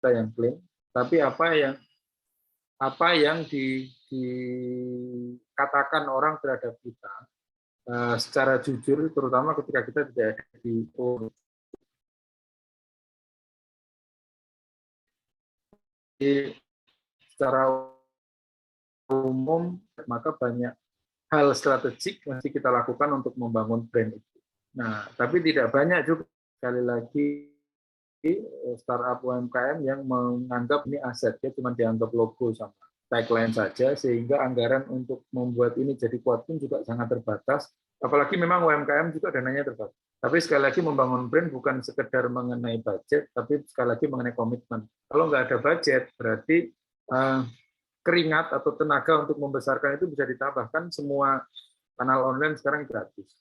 yang klaim, tapi apa yang dikatakan orang terhadap kita secara jujur, terutama ketika kita tidak ada di secara umum, maka banyak hal strategik masih kita lakukan untuk membangun brand itu. Nah, tapi tidak banyak juga, sekali lagi, startup UMKM yang menganggap ini aset, ya cuma dianggap logo sama tagline saja, sehingga anggaran untuk membuat ini jadi kuat pun juga sangat terbatas, apalagi memang UMKM juga dananya terbatas. Tapi sekali lagi membangun brand bukan sekedar mengenai budget, tapi sekali lagi mengenai komitmen. Kalau nggak ada budget, berarti keringat atau tenaga untuk membesarkan itu bisa ditambahkan. Semua kanal online sekarang gratis.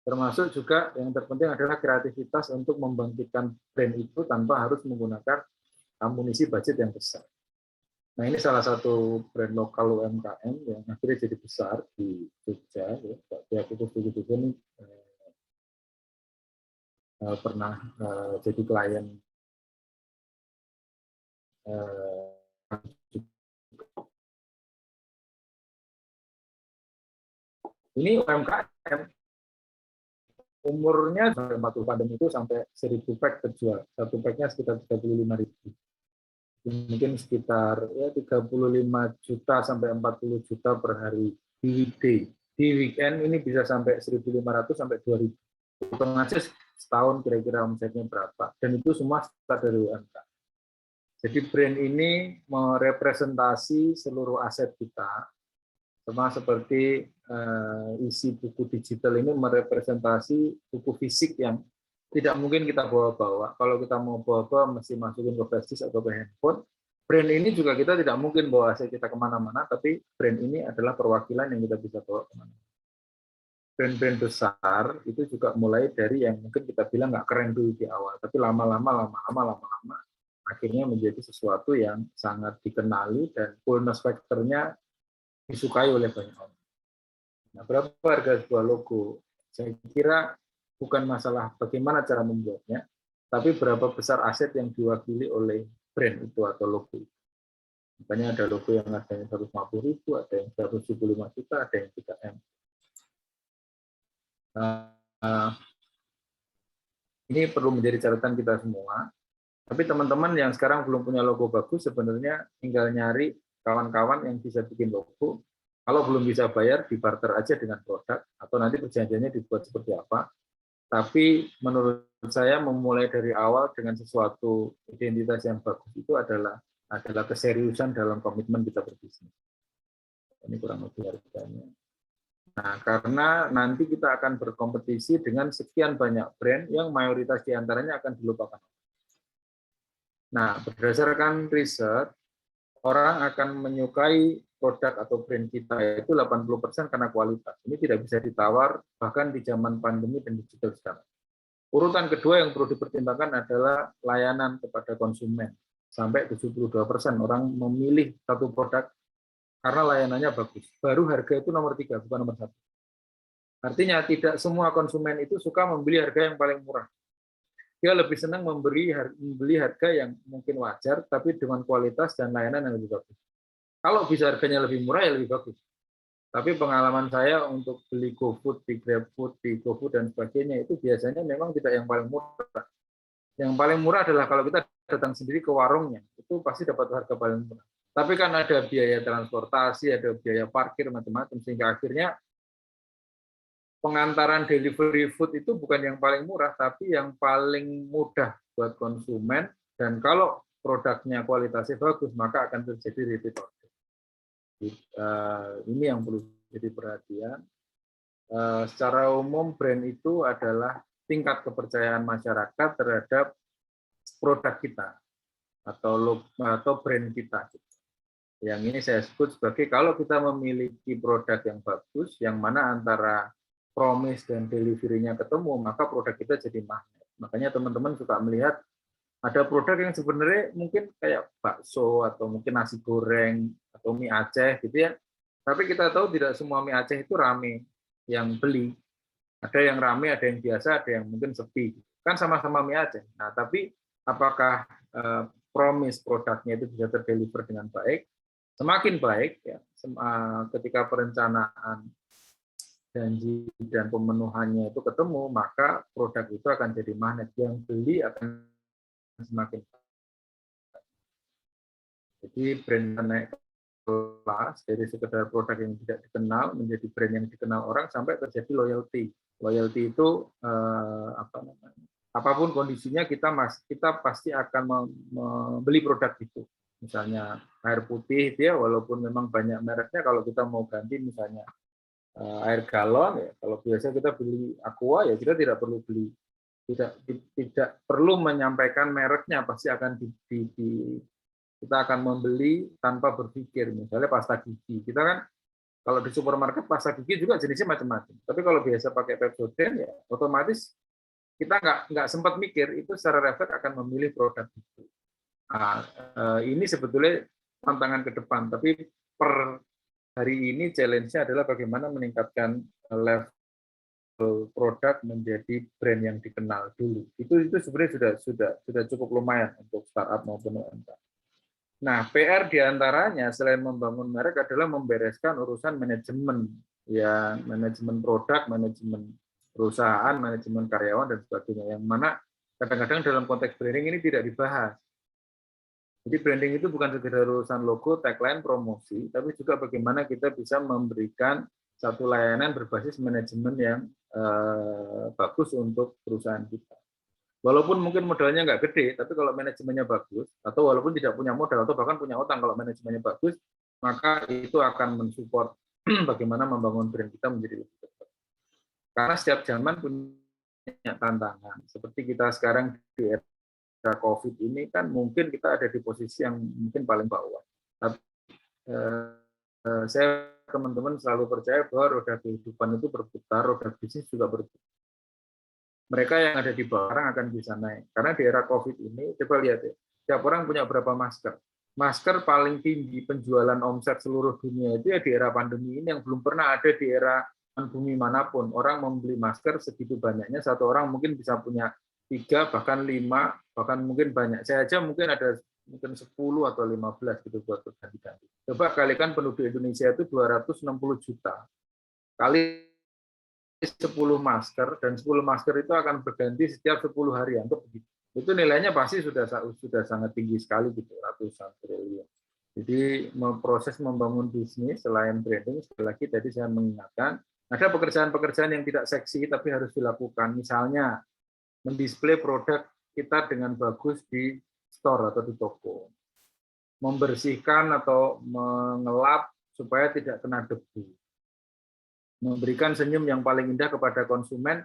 Termasuk juga yang terpenting adalah kreativitas untuk membangkitkan brand itu tanpa harus menggunakan amunisi budget yang besar. Nah, ini salah satu brand lokal UMKM yang akhirnya jadi besar di Jogja. Ya, Kukus Jogja ini pernah jadi klien ini UMKM umurnya sampai 40 pandemi itu sampai 1000 pack terjual. Satu packnya sekitar 35.000. Mungkin sekitar ya 35 juta sampai 40 juta per hari di weekday. Di weekend ini bisa sampai 1.500 sampai 2.000. Hitung aja setahun kira-kira omsetnya berapa. Dan itu semua start dari UMKM. Jadi brand ini merepresentasi seluruh aset kita. Sama seperti isi buku digital ini merepresentasi buku fisik yang tidak mungkin kita bawa-bawa. Kalau kita mau bawa-bawa mesti masukin ke flash disk atau ke handphone. Brand ini juga kita tidak mungkin bawa aset kita kemana-mana, tapi brand ini adalah perwakilan yang kita bisa bawa kemana-mana. Brand-brand besar itu juga mulai dari yang mungkin kita bilang nggak keren dulu di awal, tapi lama-lama akhirnya menjadi sesuatu yang sangat dikenali dan coolness factor-nya disukai oleh banyak orang. Nah, berapa harga sebuah logo? Saya kira bukan masalah bagaimana cara membuatnya, tapi berapa besar aset yang diwakili oleh brand itu atau logo. Makanya ada logo yang harganya 150.000, ada yang 175 juta, ada yang 3M. Ini perlu menjadi catatan kita semua. Tapi teman-teman yang sekarang belum punya logo bagus, sebenarnya tinggal nyari kawan-kawan yang bisa bikin logo. Kalau belum bisa bayar, dibarter aja dengan produk, atau nanti perjanjiannya dibuat seperti apa. Tapi menurut saya memulai dari awal dengan sesuatu identitas yang bagus itu adalah keseriusan dalam komitmen kita berbisnis. Ini kurang lebih harganya. Nah, karena nanti kita akan berkompetisi dengan sekian banyak brand yang mayoritas diantaranya akan dilupakan. Nah, berdasarkan riset, orang akan menyukai produk atau brand kita itu 80% karena kualitas. Ini tidak bisa ditawar bahkan di zaman pandemi dan digital sekarang. Urutan kedua yang perlu dipertimbangkan adalah layanan kepada konsumen. Sampai 72% orang memilih satu produk karena layanannya bagus. Baru harga itu nomor 3, bukan nomor 1. Artinya tidak semua konsumen itu suka membeli harga yang paling murah. Dia lebih senang membeli harga yang mungkin wajar, tapi dengan kualitas dan layanan yang lebih bagus. Kalau bisa harganya lebih murah, ya lebih bagus. Tapi pengalaman saya untuk beli GoFood, di GrabFood, di GoFood, dan sebagainya, itu biasanya memang tidak yang paling murah. Yang paling murah adalah kalau kita datang sendiri ke warungnya, itu pasti dapat harga paling murah. Tapi kan ada biaya transportasi, ada biaya parkir, macam-macam, sehingga akhirnya pengantaran delivery food itu bukan yang paling murah, tapi yang paling mudah buat konsumen, dan kalau produknya kualitasnya bagus, maka akan terjadi repeat order. Ini yang perlu jadi perhatian. Secara umum, brand itu adalah tingkat kepercayaan masyarakat terhadap produk kita atau brand kita. Yang ini saya sebut sebagai kalau kita memiliki produk yang bagus, yang mana antara promise dan delivery-nya ketemu, maka produk kita jadi magnet. Makanya teman-teman suka melihat ada produk yang sebenarnya mungkin kayak bakso atau mungkin nasi goreng atau mie Aceh gitu ya. Tapi kita tahu tidak semua mie Aceh itu rame yang beli. Ada yang rame, ada yang biasa, ada yang mungkin sepi. Kan sama-sama mie Aceh. Nah, tapi apakah promise produknya itu bisa terdeliver dengan baik, semakin baik ya. Ketika perencanaan janji dan pemenuhannya itu ketemu, maka produk itu akan jadi magnet, yang beli akan semakin. Jadi brand naik kelas dari sekedar produk yang tidak dikenal menjadi brand yang dikenal orang sampai terjadi loyalty. Loyalty itu apapun kondisinya kita pasti akan membeli produk itu. Misalnya air putih dia walaupun memang banyak mereknya, kalau kita mau ganti misalnya air galon ya, kalau biasa kita beli Aqua ya kita tidak perlu beli, tidak perlu menyampaikan mereknya, pasti akan kita akan membeli tanpa berpikir. Misalnya pasta gigi, kita kan kalau di supermarket pasta gigi juga jenisnya macam-macam, tapi kalau biasa pakai Pepsodent ya otomatis kita nggak sempat mikir, itu secara refleks akan memilih produk itu. Nah, ini sebetulnya tantangan ke depan, tapi per hari ini challenge-nya adalah bagaimana meningkatkan level produk menjadi brand yang dikenal dulu. Itu sebenarnya sudah cukup lumayan untuk startup maupun UMKM. Nah, PR diantaranya selain membangun merek adalah membereskan urusan manajemen, ya manajemen produk, manajemen perusahaan, manajemen karyawan dan sebagainya. Yang mana kadang-kadang dalam konteks branding ini tidak dibahas. Jadi branding itu bukan sekedar urusan logo, tagline, promosi, tapi juga bagaimana kita bisa memberikan satu layanan berbasis manajemen yang bagus untuk perusahaan kita. Walaupun mungkin modalnya nggak gede, tapi kalau manajemennya bagus, atau walaupun tidak punya modal, atau bahkan punya utang, kalau manajemennya bagus, maka itu akan mensupport bagaimana membangun brand kita menjadi lebih cepat. Karena setiap zaman punya tantangan. Seperti kita sekarang di era COVID ini kan mungkin kita ada di posisi yang mungkin paling bawah. Tapi saya teman-teman selalu percaya bahwa roda kehidupan itu berputar, roda bisnis juga berputar. Mereka yang ada di bawah akan bisa naik. Karena di era COVID ini, coba lihat ya, setiap orang punya berapa masker. Masker paling tinggi penjualan omset seluruh dunia itu ya di era pandemi ini, yang belum pernah ada di era bumi manapun. Orang membeli masker segitu banyaknya, satu orang mungkin bisa punya 3, bahkan 5, bahkan mungkin banyak. Saya aja mungkin ada mungkin 10 atau 15 gitu buat berganti-ganti. Coba kalikan penduduk Indonesia itu 260 juta. Kali 10 masker, dan 10 masker itu akan berganti setiap 10 hari, anggap begitu. Itu nilainya pasti sudah sangat tinggi sekali gitu, ratusan triliun. Jadi proses membangun bisnis selain branding, sekali lagi tadi saya mengingatkan, ada pekerjaan-pekerjaan yang tidak seksi tapi harus dilakukan. Misalnya mendisplay produk kita dengan bagus di store atau di toko. Membersihkan atau mengelap supaya tidak kena debu. Memberikan senyum yang paling indah kepada konsumen,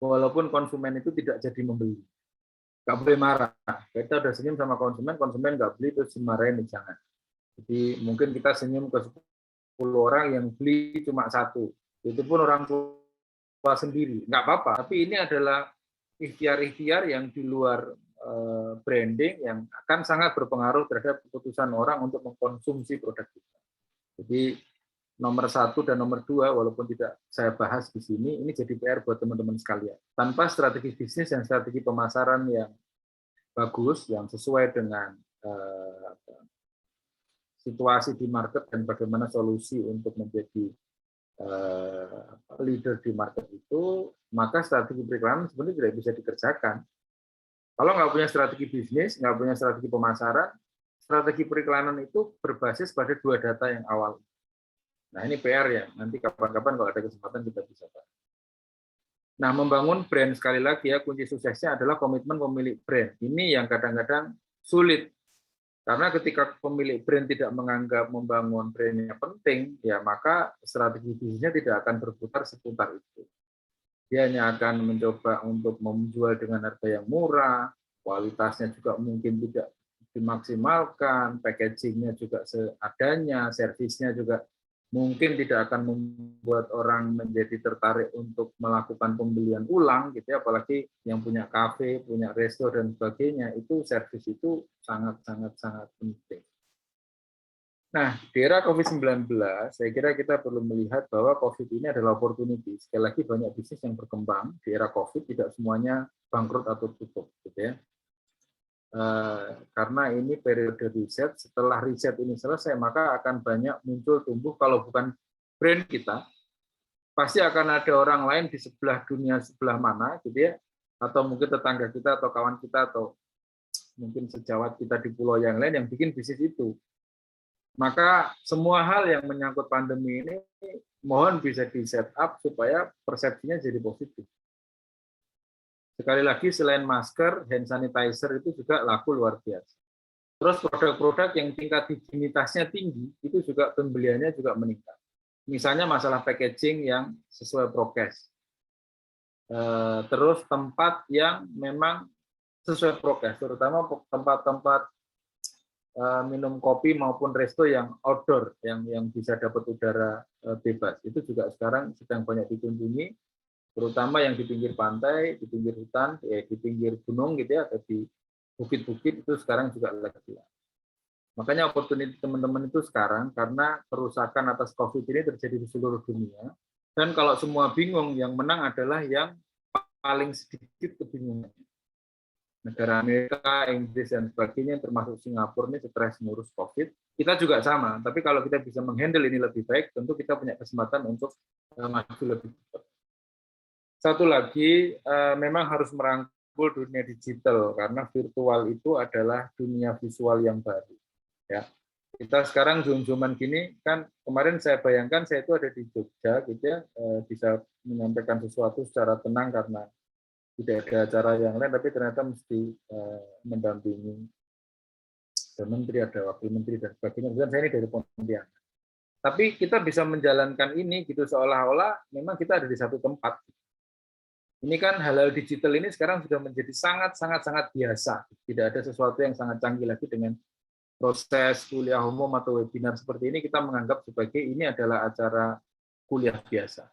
walaupun konsumen itu tidak jadi membeli. Nggak boleh marah. Kita udah senyum sama konsumen nggak beli, terus dimarahin, jangan. Jadi mungkin kita senyum ke 10 orang yang beli cuma 1. Itu pun orang tua sendiri. Nggak apa-apa. Tapi ini adalah ikhtiar-ikhtiar yang di luar branding yang akan sangat berpengaruh terhadap keputusan orang untuk mengkonsumsi produk kita. Jadi nomor 1 dan nomor 2, walaupun tidak saya bahas di sini, ini jadi PR buat teman-teman sekalian. Tanpa strategi bisnis dan strategi pemasaran yang bagus, yang sesuai dengan situasi di market dan bagaimana solusi untuk menjadi leader di market itu, maka strategi periklanan sebenarnya tidak bisa dikerjakan. Kalau nggak punya strategi bisnis, nggak punya strategi pemasaran, strategi periklanan itu berbasis pada 2 data yang awal. Nah, ini PR ya, nanti kapan-kapan kalau ada kesempatan kita bisa bahas. Nah, membangun brand sekali lagi ya, kunci suksesnya adalah komitmen pemilik brand. Ini yang kadang-kadang sulit. Karena ketika pemilik brand tidak menganggap membangun brandnya penting, ya maka strategi bisnisnya tidak akan berputar seputar itu. Dia hanya akan mencoba untuk menjual dengan harga yang murah, kualitasnya juga mungkin tidak dimaksimalkan, packagingnya juga seadanya, servisnya juga mungkin tidak akan membuat orang menjadi tertarik untuk melakukan pembelian ulang, gitu ya. Apalagi yang punya kafe, punya resto dan sebagainya, itu servis itu sangat penting. Nah, di era COVID-19, saya kira kita perlu melihat bahwa COVID ini adalah opportunity. Sekali lagi banyak bisnis yang berkembang di era COVID, tidak semuanya bangkrut atau tutup, gitu ya. karena ini periode riset. Setelah riset ini selesai, maka akan banyak muncul tumbuh, kalau bukan brand kita, pasti akan ada orang lain di sebelah dunia sebelah mana, gitu ya, atau mungkin tetangga kita atau kawan kita atau mungkin sejawat kita di pulau yang lain yang bikin bisnis itu. Maka semua hal yang menyangkut pandemi ini mohon bisa di set up supaya persepsinya jadi positif. Sekali lagi, selain masker, hand sanitizer itu juga laku luar biasa. Terus produk-produk yang tingkat higienitasnya tinggi, itu juga pembeliannya juga meningkat. Misalnya masalah packaging yang sesuai prokes. Terus tempat yang memang sesuai prokes, terutama tempat-tempat minum kopi maupun resto yang outdoor, yang bisa dapat udara bebas. Itu juga sekarang sedang banyak dikunjungi, terutama yang di pinggir pantai, di pinggir hutan, di pinggir gunung gitu ya, atau di bukit-bukit, itu sekarang juga lagi. Makanya opportunity teman-teman itu sekarang, karena kerusakan atas COVID ini terjadi di seluruh dunia, dan kalau semua bingung, yang menang adalah yang paling sedikit kebingungan. Negara Amerika, Inggris, dan sebagainya, termasuk Singapura ini stres ngurus COVID. Kita juga sama, tapi kalau kita bisa menghandle ini lebih baik, tentu kita punya kesempatan untuk maju lebih cepat. Satu lagi, memang harus merangkul dunia digital, karena virtual itu adalah dunia visual yang baru. Ya, kita sekarang zoom-zooman gini, kan kemarin saya bayangkan saya itu ada di Jogja, gitu ya, bisa menyampaikan sesuatu secara tenang karena tidak ada acara yang lain, tapi ternyata mesti mendampingi menteri, ada wakil menteri dan sebagainya. Bukan saya ini dari Pontianak. Tapi kita bisa menjalankan ini gitu seolah-olah memang kita ada di satu tempat. Ini kan hal-hal digital ini sekarang sudah menjadi sangat biasa. Tidak ada sesuatu yang sangat canggih lagi dengan proses kuliah umum atau webinar seperti ini. Kita menganggap sebagai ini adalah acara kuliah biasa.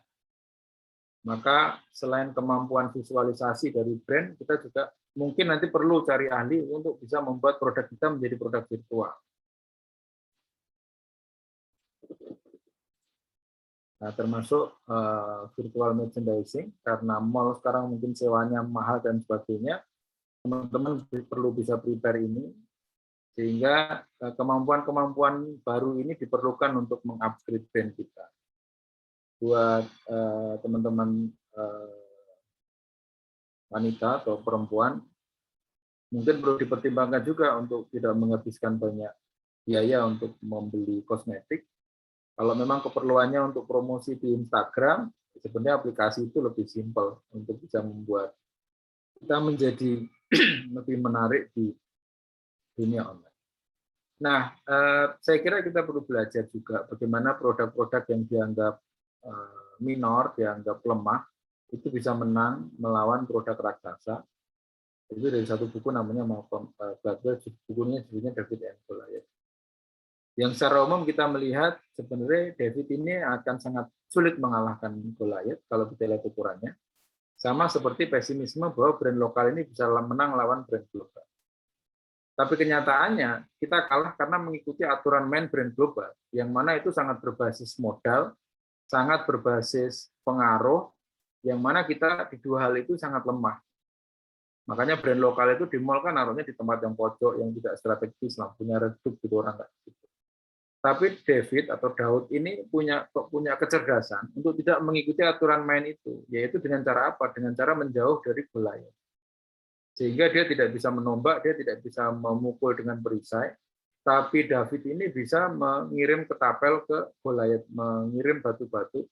Maka selain kemampuan visualisasi dari brand, kita juga mungkin nanti perlu cari ahli untuk bisa membuat produk kita menjadi produk virtual. Nah, termasuk virtual merchandising, karena mall sekarang mungkin sewanya mahal dan sebagainya, teman-teman perlu bisa prepare ini, sehingga kemampuan-kemampuan baru ini diperlukan untuk mengupgrade brand kita. Buat teman-teman wanita atau perempuan, mungkin perlu dipertimbangkan juga untuk tidak menghabiskan banyak biaya untuk membeli kosmetik. Kalau memang keperluannya untuk promosi di Instagram, sebenarnya aplikasi itu lebih simpel untuk bisa membuat kita menjadi lebih menarik di dunia online. Nah, saya kira kita perlu belajar juga bagaimana produk-produk yang dianggap minor, dianggap lemah, itu bisa menang melawan produk raksasa. Itu dari satu buku namanya Malcolm Gladwell, bukunya judulnya David and Goliath. Yang secara umum kita melihat sebenarnya David ini akan sangat sulit mengalahkan Goliath kalau kita lihat ukurannya. Sama seperti pesimisme bahwa brand lokal ini bisa menang lawan brand global. Tapi kenyataannya kita kalah karena mengikuti aturan main brand global, yang mana itu sangat berbasis modal, sangat berbasis pengaruh, yang mana kita di dua hal itu sangat lemah. Makanya brand lokal itu di mall kan naruhnya di tempat yang pojok, yang tidak strategis, lampunya redup gitu, orang nggak gitu. Tapi David atau Daud ini punya kecerdasan untuk tidak mengikuti aturan main itu, yaitu dengan cara apa? Dengan cara menjauh dari Goliath. Sehingga dia tidak bisa menombak, dia tidak bisa memukul dengan perisai, tapi David ini bisa mengirim ketapel ke Goliath, mengirim batu-batu,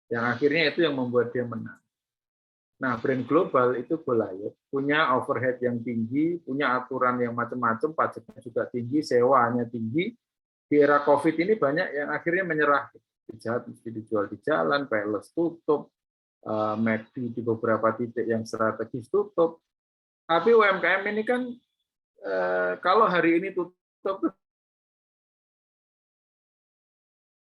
yang akhirnya itu yang membuat dia menang. Nah, brand global itu Goliath, punya overhead yang tinggi, punya aturan yang macam-macam, pajaknya juga tinggi, sewanya tinggi. Di era COVID ini banyak yang akhirnya menyerah. Pizza Hut mesti dijual di jalan, Palace tutup, McD di beberapa titik yang strategis tutup. Tapi UMKM ini kan kalau hari ini tutup,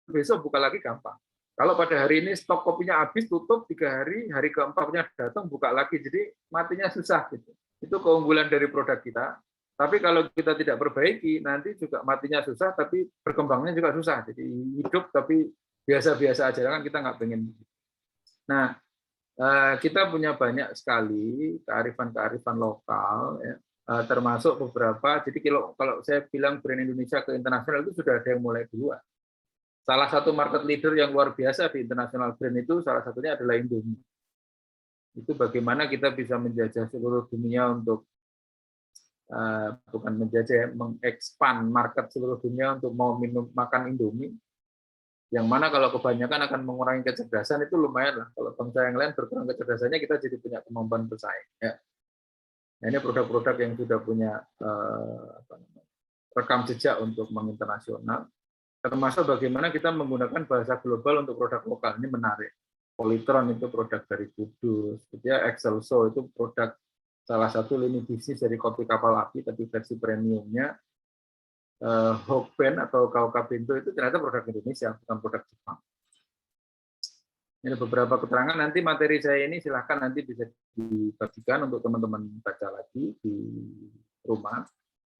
besok buka lagi gampang. Kalau pada hari ini stok kopinya habis, tutup 3 hari, hari keempatnya datang, buka lagi. Jadi matinya susah. Gitu. Itu keunggulan dari produk kita. Tapi kalau kita tidak perbaiki, nanti juga matinya susah, tapi berkembangnya juga susah. Jadi hidup tapi biasa-biasa aja, kan kita nggak pengen. Nah, kita punya banyak sekali kearifan-kearifan lokal, ya, termasuk beberapa. Jadi kalau saya bilang brand Indonesia ke internasional itu sudah ada yang mulai duluan. Salah satu market leader yang luar biasa di internasional brand itu salah satunya adalah Indomie. Itu bagaimana kita bisa menjajah seluruh dunia untuk bukan menjajah, mengekspan market seluruh dunia untuk mau makan Indomie. Yang mana kalau kebanyakan akan mengurangi kecerdasan itu lumayan lah. Kalau bangsa yang lain berkurang kecerdasannya, kita jadi punya kemampuan bersaing. Ya. Nah, ini produk-produk yang sudah punya rekam jejak untuk menginternasional. Termasuk bagaimana kita menggunakan bahasa global untuk produk lokal. Ini menarik. Polytron itu produk dari Kudus. Excelso itu produk salah satu lini bisnis dari kopi kapal api, tapi versi premiumnya. Hokben atau Kauka Bento itu ternyata produk Indonesia, bukan produk Jepang. Ini beberapa keterangan, nanti materi saya ini silahkan nanti bisa dibagikan untuk teman-teman baca lagi di rumah,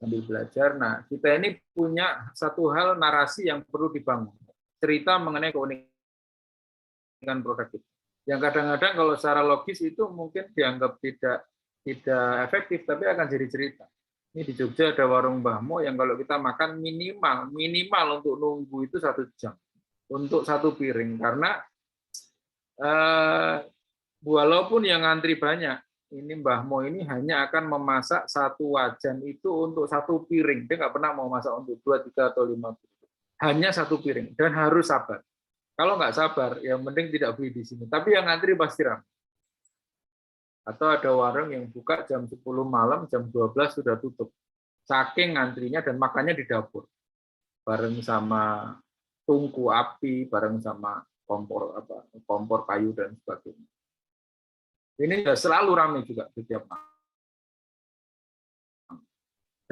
sambil belajar. Nah, kita ini punya satu hal narasi yang perlu dibangun, cerita mengenai keunikan produk itu. Yang kadang-kadang kalau secara logis itu mungkin dianggap tidak efektif, tapi akan jadi cerita. Ini di Jogja ada warung Mbah Mo yang kalau kita makan minimal untuk nunggu itu 1 jam untuk 1 piring, karena walaupun yang ngantri banyak, ini Mbah Mo ini hanya akan memasak 1 wajan itu untuk 1 piring. Dia nggak pernah mau masak untuk 2, 3 atau 5 piring. Hanya 1 piring dan harus sabar. Kalau nggak sabar, ya mending tidak beli di sini. Tapi yang ngantri pasti ramai. Atau ada warung yang buka jam 10 malam, jam 12 sudah tutup. Saking ngantrinya dan makannya di dapur. Bareng sama tungku api, bareng sama kompor kayu dan sebagainya. Ini selalu ramai juga setiap malam.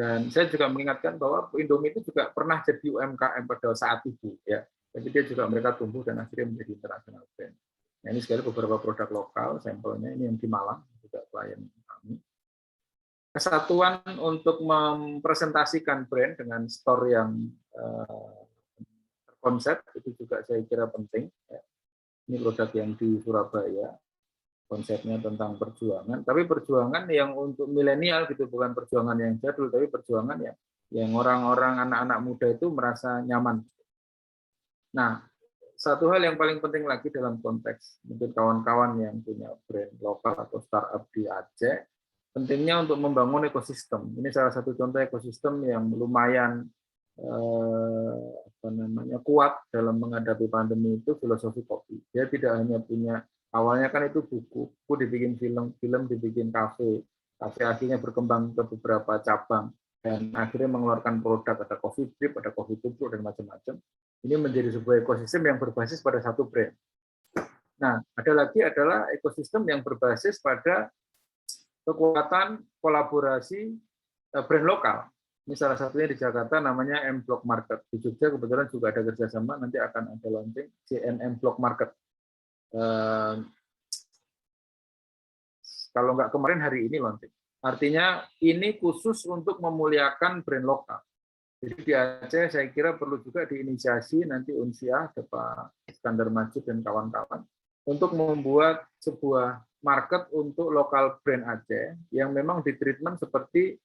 Dan saya juga mengingatkan bahwa Indomie itu juga pernah jadi UMKM pada saat itu, ya. Tapi dia juga mereka tumbuh dan akhirnya menjadi international brand. Nah, ini sekali beberapa produk lokal, sampelnya ini yang di Malang, juga klien kami. Kesatuan untuk mempresentasikan brand dengan store yang terkonsep, itu juga saya kira penting. Ini produk yang di Surabaya, konsepnya tentang perjuangan, tapi perjuangan yang untuk milenial gitu, bukan perjuangan yang jadul, tapi perjuangan yang orang-orang anak-anak muda itu merasa nyaman. Nah, satu hal yang paling penting lagi dalam konteks mungkin kawan-kawan yang punya brand lokal atau startup di Aceh, pentingnya untuk membangun ekosistem. Ini salah satu contoh ekosistem yang lumayan kuat dalam menghadapi pandemi itu filosofi kopi. Dia tidak hanya punya, awalnya kan itu buku dibikin film dibikin kafe akhirnya berkembang ke beberapa cabang dan akhirnya mengeluarkan produk, ada coffee drip, ada coffee tubruk dan macam-macam. Ini menjadi sebuah ekosistem yang berbasis pada satu brand. Nah, ada lagi adalah ekosistem yang berbasis pada kekuatan kolaborasi brand lokal. Ini salah satunya di Jakarta namanya M Block Market. Di Jogja kebetulan juga ada kerjasama, nanti akan ada launching JNM Block Market. Kalau nggak kemarin, hari ini launching. Artinya ini khusus untuk memuliakan brand lokal. Jadi di Aceh saya kira perlu juga diinisiasi nanti Unsia, Pak Iskandar Majid dan kawan-kawan untuk membuat sebuah market untuk lokal brand Aceh yang memang ditreatment seperti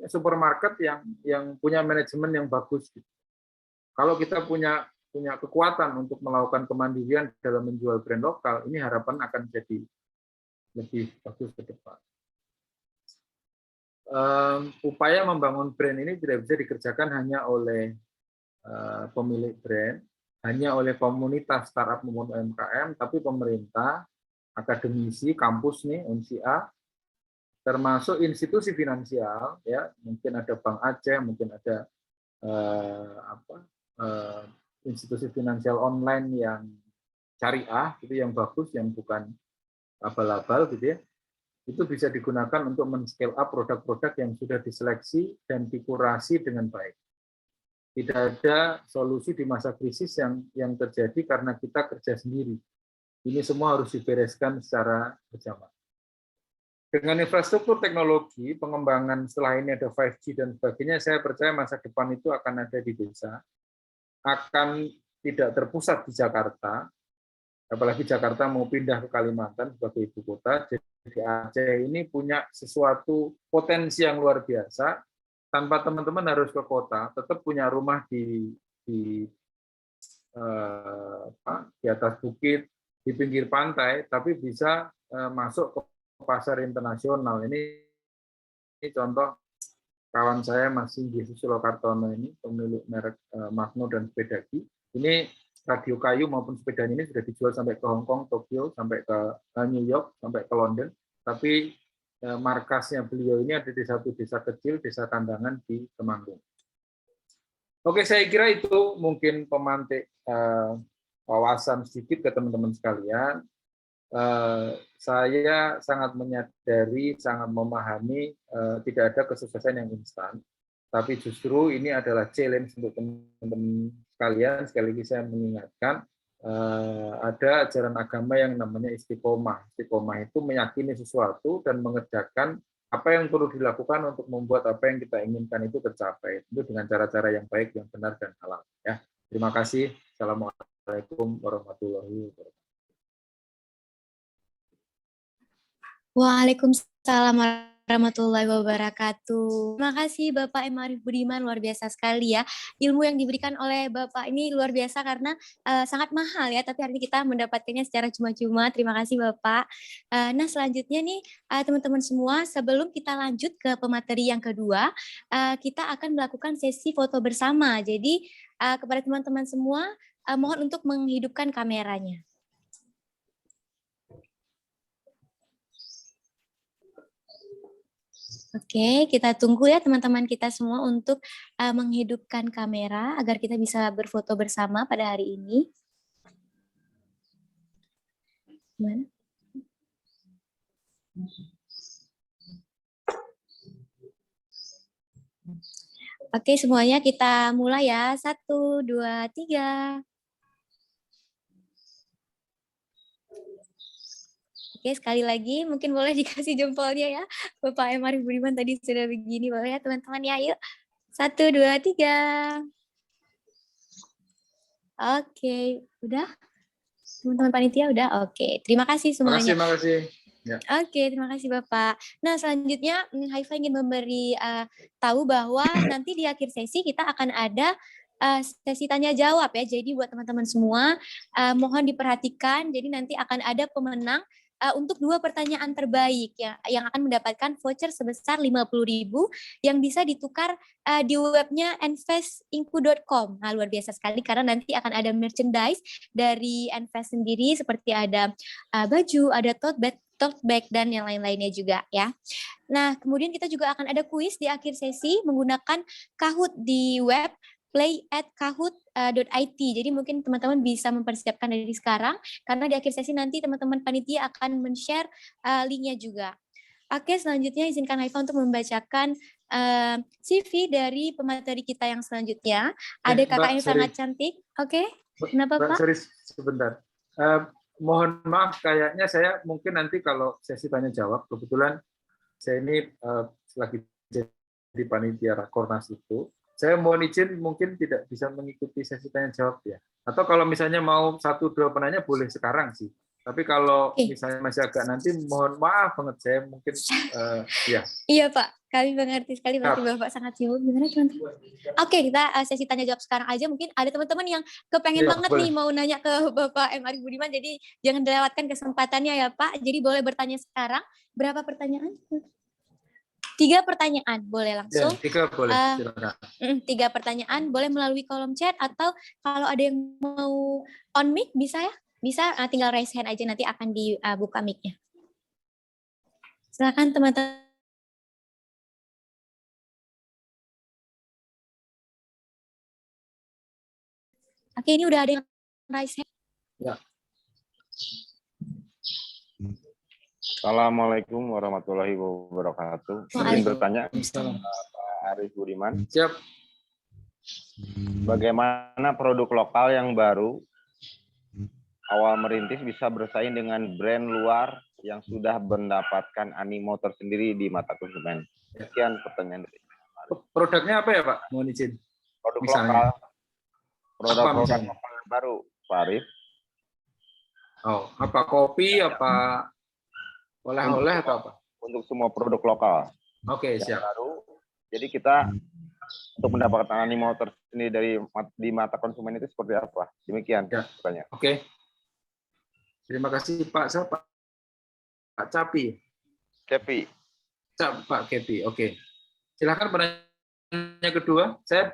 supermarket yang punya manajemen yang bagus. Kalau kita punya kekuatan untuk melakukan kemandirian dalam menjual brand lokal, ini harapan akan jadi lebih bagus ke depan. Upaya membangun brand ini tidak bisa dikerjakan hanya oleh pemilik brand, hanya oleh komunitas startup maupun UMKM, tapi pemerintah, akademisi, kampus nih, UNSIA, termasuk institusi finansial, ya mungkin ada Bank Aceh, mungkin ada institusi finansial online yang syariah, itu yang bagus, yang bukan abal-abal, gitu ya. Itu bisa digunakan untuk men-scale up produk-produk yang sudah diseleksi dan dikurasi dengan baik. Tidak ada solusi di masa krisis yang terjadi karena kita kerja sendiri. Ini semua harus dibereskan secara berjamaah. Dengan infrastruktur teknologi, pengembangan setelah ini ada 5G dan sebagainya, saya percaya masa depan itu akan ada di desa, akan tidak terpusat di Jakarta, apalagi Jakarta mau pindah ke Kalimantan sebagai ibu kota, jadi Aceh ini punya sesuatu potensi yang luar biasa. Tanpa teman-teman harus ke kota, tetap punya rumah di di atas bukit, di pinggir pantai, tapi bisa masuk ke pasar internasional. Ini contoh kawan saya Mas Singgi Sulokartono ini, pemilik merek Magno dan Sepedagi. Ini radio kayu maupun sepedanya ini sudah dijual sampai ke Hong Kong, Tokyo, sampai ke New York, sampai ke London. Tapi markasnya beliau ini ada di satu desa kecil, desa Kandangan di Temanggung. Oke, saya kira itu mungkin pemantik wawasan sedikit ke teman-teman sekalian. Saya sangat menyadari, sangat memahami tidak ada kesuksesan yang instan, tapi justru ini adalah challenge untuk teman-teman sekalian. Sekali lagi saya mengingatkan, ada ajaran agama yang namanya istiqomah. Istiqomah itu meyakini sesuatu dan mengerjakan apa yang perlu dilakukan untuk membuat apa yang kita inginkan itu tercapai. Itu dengan cara-cara yang baik, yang benar, dan halal. Ya. Terima kasih. Assalamualaikum warahmatullahi wabarakatuh. Waalaikumsalam warahmatullahi wabarakatuh. Terima kasih Bapak M. Arif Budiman, luar biasa sekali ya. Ilmu yang diberikan oleh Bapak ini luar biasa karena sangat mahal ya, tapi hari ini kita mendapatkannya secara cuma-cuma. Terima kasih Bapak. Nah selanjutnya nih teman-teman semua, sebelum kita lanjut ke pemateri yang kedua, kita akan melakukan sesi foto bersama. Jadi kepada teman-teman semua, mohon untuk menghidupkan kameranya. Oke, kita tunggu ya teman-teman kita semua untuk menghidupkan kamera agar kita bisa berfoto bersama pada hari ini. Gimana? Oke, semuanya kita mulai ya. 1, 2, 3. Oke, sekali lagi mungkin boleh dikasih jempolnya ya. Bapak M. Arif Budiman tadi sudah begini, boleh ya teman-teman ya, yuk. 1, 2, 3. Oke, udah? Teman-teman panitia udah? Oke, terima kasih semuanya. Terima kasih. Ya. Oke, terima kasih Bapak. Nah, selanjutnya Haifa ingin memberi tahu bahwa nanti di akhir sesi kita akan ada sesi tanya jawab ya. Jadi buat teman-teman semua mohon diperhatikan. Jadi nanti akan ada pemenang untuk 2 pertanyaan terbaik ya, yang akan mendapatkan voucher sebesar 50.000 yang bisa ditukar di webnya enfestinku.com. Nah, luar biasa sekali karena nanti akan ada merchandise dari Enfest sendiri seperti ada baju, ada tote bag dan yang lain-lainnya juga ya. Nah, kemudian kita juga akan ada kuis di akhir sesi menggunakan Kahoot di web play@kahoot.it. Jadi mungkin teman-teman bisa mempersiapkan dari sekarang karena di akhir sesi nanti teman-teman panitia akan men-share linknya juga. Oke, selanjutnya izinkan Haifa untuk membacakan CV dari pemateri kita yang selanjutnya. Ada kakak yang sangat cantik. Oke, kenapa Pak? Sorry, sebentar. Mohon maaf, kayaknya saya mungkin nanti kalau sesi tanya jawab, kebetulan saya ini lagi jadi panitia Rakornas itu, saya mohon izin mungkin tidak bisa mengikuti sesi tanya jawab ya. Atau kalau misalnya mau 1-2 penanya boleh sekarang sih. Tapi kalau misalnya masih agak nanti, mohon maaf banget saya mungkin ya. Iya Pak, kami mengerti sekali pasti Bapak sangat sibuk. Gimana teman-teman? Oke, kita sesi tanya jawab sekarang aja. Mungkin ada teman-teman yang kepengen banget boleh nih mau nanya ke Bapak M. Arif Budiman, jadi jangan dilewatkan kesempatannya ya Pak. Jadi boleh bertanya sekarang. Berapa pertanyaan? 3 pertanyaan, boleh langsung. Ya, 3 boleh, silakan. 3 pertanyaan, boleh melalui kolom chat atau kalau ada yang mau on mic bisa ya? Bisa, tinggal raise hand aja, nanti akan dibuka mic-nya. Silakan teman-teman. Oke, ini udah ada yang raise hand. Ya. Assalamualaikum warahmatullahi wabarakatuh. Ingin bertanya Pak Arif Budiman. Siap. Bagaimana produk lokal yang baru awal merintis bisa bersaing dengan brand luar yang sudah mendapatkan animo tersendiri di mata konsumen? Sekian pertanyaan dari Produknya apa ya Pak? Mohon izin. Produk misalnya. lokal. Produk lokal yang baru, Pak Arif. Oh, apa kopi, apa oleh-oleh atau apa? Untuk semua produk lokal Oke, yang siap. baru. Jadi kita untuk mendapatkan animo tersendiri di mata konsumen itu seperti apa? Demikian Ya. pertanyaan. Oke. Terima kasih Pak. Siapa? Pak Capi. Kepi. Pak Kepi. Oke. Silakan pertanyaan kedua. Saya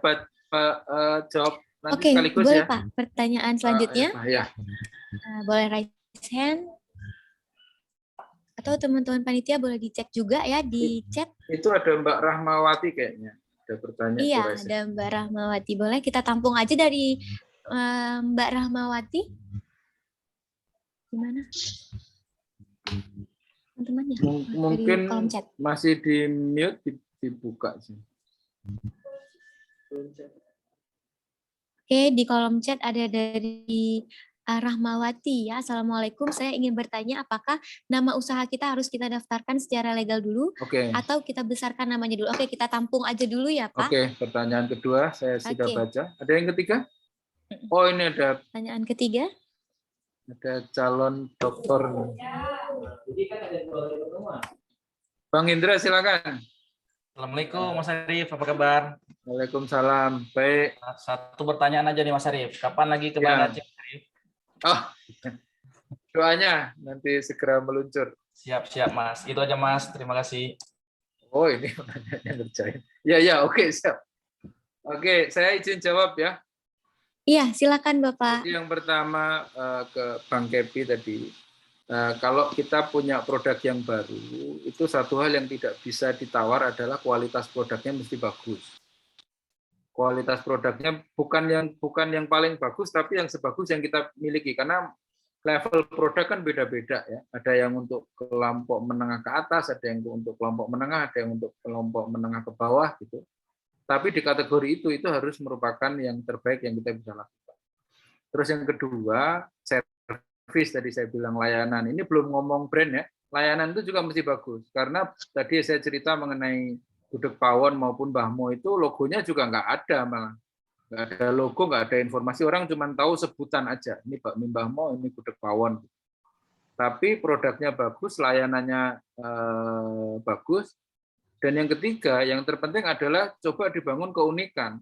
jawab nanti Oke, sekaligus boleh ya. Pak. Pertanyaan selanjutnya, Ya. boleh raise hand. Atau teman-teman panitia boleh dicek juga ya di chat. Itu ada Mbak Rahmawati kayaknya. Ada pertanyaan. Iya, ada Mbak Rahmawati. Boleh kita tampung aja dari Mbak Rahmawati. Gimana? Teman-teman ya? Mungkin dari kolom chat. Masih di mute, dibuka sih. Oke, di kolom chat ada dari Rahmawati ya. Assalamualaikum, saya ingin bertanya apakah nama usaha kita harus kita daftarkan secara legal dulu atau kita besarkan namanya dulu. Oke, kita tampung aja dulu ya Pak. Oke, pertanyaan kedua saya sudah baca. Ada yang ketiga? Oh, ini ada pertanyaan ketiga. Ada calon dokter. Bang Indra, silakan. Assalamualaikum Mas Arif, apa kabar? Waalaikumsalam. Baik. Satu pertanyaan aja nih Mas Arif. Kapan lagi ke Banda Aceh, Mas Arif? Oh, doanya nanti segera meluncur. Siap Mas. Itu aja Mas. Terima kasih. Oh, ini pertanyaannya ngerjain. Ya, oke, siap. Oke, saya izin jawab ya. Iya, silakan Bapak. Jadi yang pertama ke Bang Kepi tadi, kalau kita punya produk yang baru, itu satu hal yang tidak bisa ditawar adalah kualitas produknya mesti bagus. Kualitas produknya bukan yang paling bagus, tapi yang sebagus yang kita miliki, karena level produk kan beda-beda ya. Ada yang untuk kelompok menengah ke atas, ada yang untuk kelompok menengah, ada yang untuk kelompok menengah ke bawah gitu. Tapi di kategori itu harus merupakan yang terbaik yang kita bisa lakukan. Terus yang kedua, servis tadi saya bilang layanan. Ini belum ngomong brand ya. Layanan itu juga mesti bagus. Karena tadi saya cerita mengenai Gudeg Pawon maupun Bahmo itu logonya juga nggak ada malah. Nggak ada logo, nggak ada informasi. Orang cuma tahu sebutan aja. Ini bakmi Bahmo, ini Gudeg Pawon. Tapi produknya bagus, layanannya bagus. Dan yang ketiga, yang terpenting adalah coba dibangun keunikan.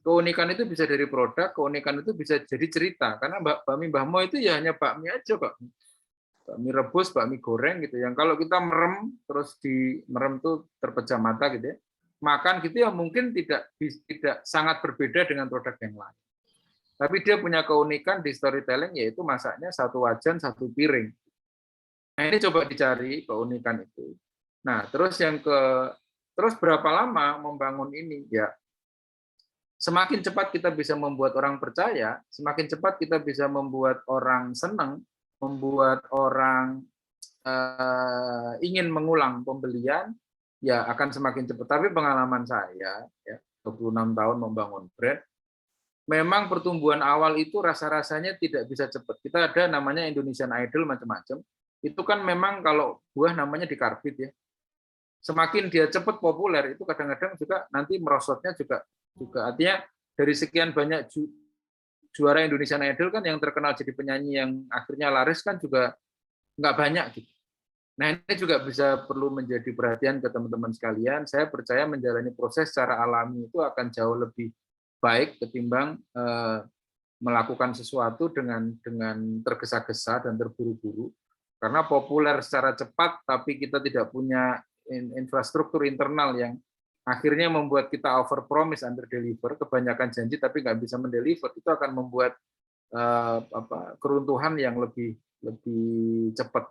Keunikan itu bisa dari produk, keunikan itu bisa jadi cerita. Karena bakmi Bahmo itu ya hanya bakmi aja, bakmi rebus, bakmi goreng gitu. Yang kalau kita merem, terus di merem tuh terpejam mata gitu ya. Makan gitu ya mungkin tidak sangat berbeda dengan produk yang lain. Tapi dia punya keunikan di storytelling, yaitu masaknya satu wajan, satu piring. Nah ini coba dicari keunikan itu. Nah terus terus berapa lama membangun ini? Ya semakin cepat kita bisa membuat orang percaya, semakin cepat kita bisa membuat orang senang, membuat orang ingin mengulang pembelian, ya akan semakin cepat. Tapi pengalaman saya, ya 26 tahun membangun brand, memang pertumbuhan awal itu rasa-rasanya tidak bisa cepat. Kita ada namanya Indonesian Idol macam-macam. Itu kan memang kalau buah namanya dikarbit ya. Semakin dia cepat populer, itu kadang-kadang juga nanti merosotnya juga artinya dari sekian banyak juara Indonesian Idol kan yang terkenal jadi penyanyi yang akhirnya laris kan juga nggak banyak gitu. Nah ini juga bisa perlu menjadi perhatian ke teman-teman sekalian. Saya percaya menjalani proses secara alami itu akan jauh lebih baik ketimbang melakukan sesuatu dengan tergesa-gesa dan terburu-buru. Karena populer secara cepat, tapi kita tidak punya infrastruktur internal yang akhirnya membuat kita over promise under deliver, kebanyakan janji tapi nggak bisa mendeliver, itu akan membuat keruntuhan yang lebih cepat.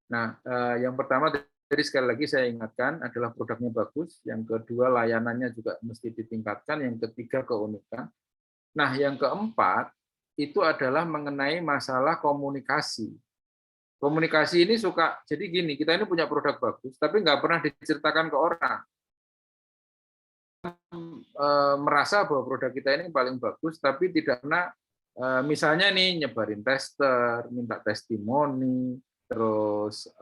Nah, yang pertama tadi sekali lagi saya ingatkan adalah produknya bagus, yang kedua layanannya juga mesti ditingkatkan, yang ketiga keunikan. Nah, yang keempat itu adalah mengenai masalah komunikasi. Komunikasi ini suka, jadi gini, kita ini punya produk bagus, tapi nggak pernah diceritakan ke orang. Merasa bahwa produk kita ini paling bagus, tapi tidak pernah, misalnya nih nyebarin tester, minta testimoni, terus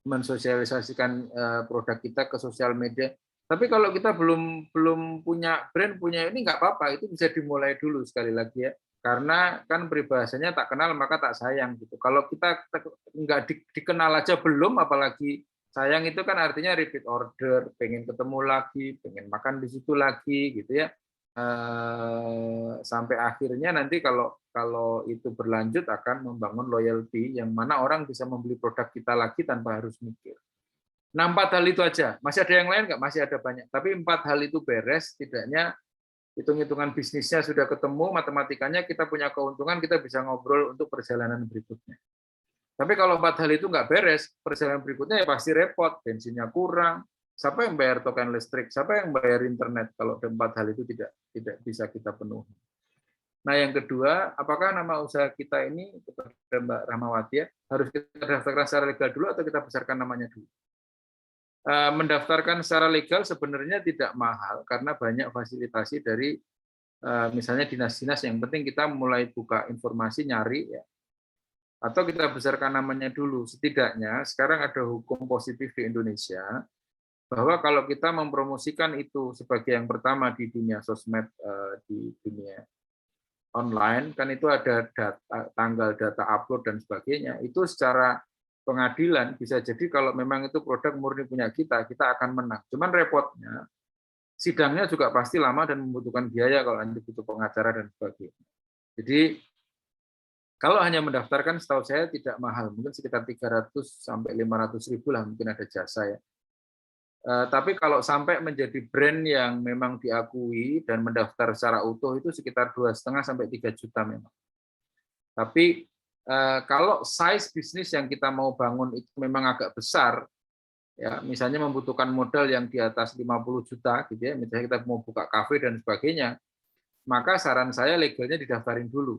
mensosialisasikan produk kita ke sosial media. Tapi kalau kita belum punya brand, punya ini nggak apa-apa, itu bisa dimulai dulu sekali lagi ya. Karena kan peribahasanya tak kenal maka tak sayang gitu. Kalau kita nggak dikenal aja belum, apalagi sayang itu kan artinya repeat order, pengen ketemu lagi, pengen makan di situ lagi gitu ya. Sampai akhirnya nanti kalau itu berlanjut akan membangun loyalty yang mana orang bisa membeli produk kita lagi tanpa harus mikir. Nah, 4 hal itu aja. Masih ada yang lain nggak? Masih ada banyak. Tapi 4 hal itu beres, setidaknya hitung-hitungan bisnisnya sudah ketemu, matematikanya kita punya keuntungan, kita bisa ngobrol untuk perjalanan berikutnya. Tapi kalau 4 hal itu nggak beres, perjalanan berikutnya ya pasti repot, bensinnya kurang, siapa yang bayar token listrik, siapa yang bayar internet kalau 4 hal itu tidak bisa kita penuhi. Nah, yang kedua, apakah nama usaha kita ini kepada Mbak Rahmawati ya, harus kita daftarkan secara legal dulu atau kita besarkan namanya dulu? Mendaftarkan secara legal sebenarnya tidak mahal karena banyak fasilitasi dari misalnya dinas-dinas, yang penting kita mulai buka informasi, nyari ya. Atau kita besarkan namanya dulu. Setidaknya sekarang ada hukum positif di Indonesia bahwa kalau kita mempromosikan itu sebagai yang pertama di dunia sosmed, di dunia online, kan itu ada tanggal data upload dan sebagainya, itu secara pengadilan bisa jadi kalau memang itu produk murni punya kita akan menang. Cuman repotnya, sidangnya juga pasti lama dan membutuhkan biaya kalau nanti butuh pengacara dan sebagainya. Jadi kalau hanya mendaftarkan, setahu saya tidak mahal, mungkin sekitar 300 sampai 500 ribu lah mungkin ada jasa ya. Tapi kalau sampai menjadi brand yang memang diakui dan mendaftar secara utuh itu sekitar 2,5 sampai 3 juta memang. Tapi kalau size bisnis yang kita mau bangun itu memang agak besar, ya misalnya membutuhkan modal yang di atas 50 juta, gitu ya, misalnya kita mau buka kafe dan sebagainya, maka saran saya legalnya didaftarin dulu.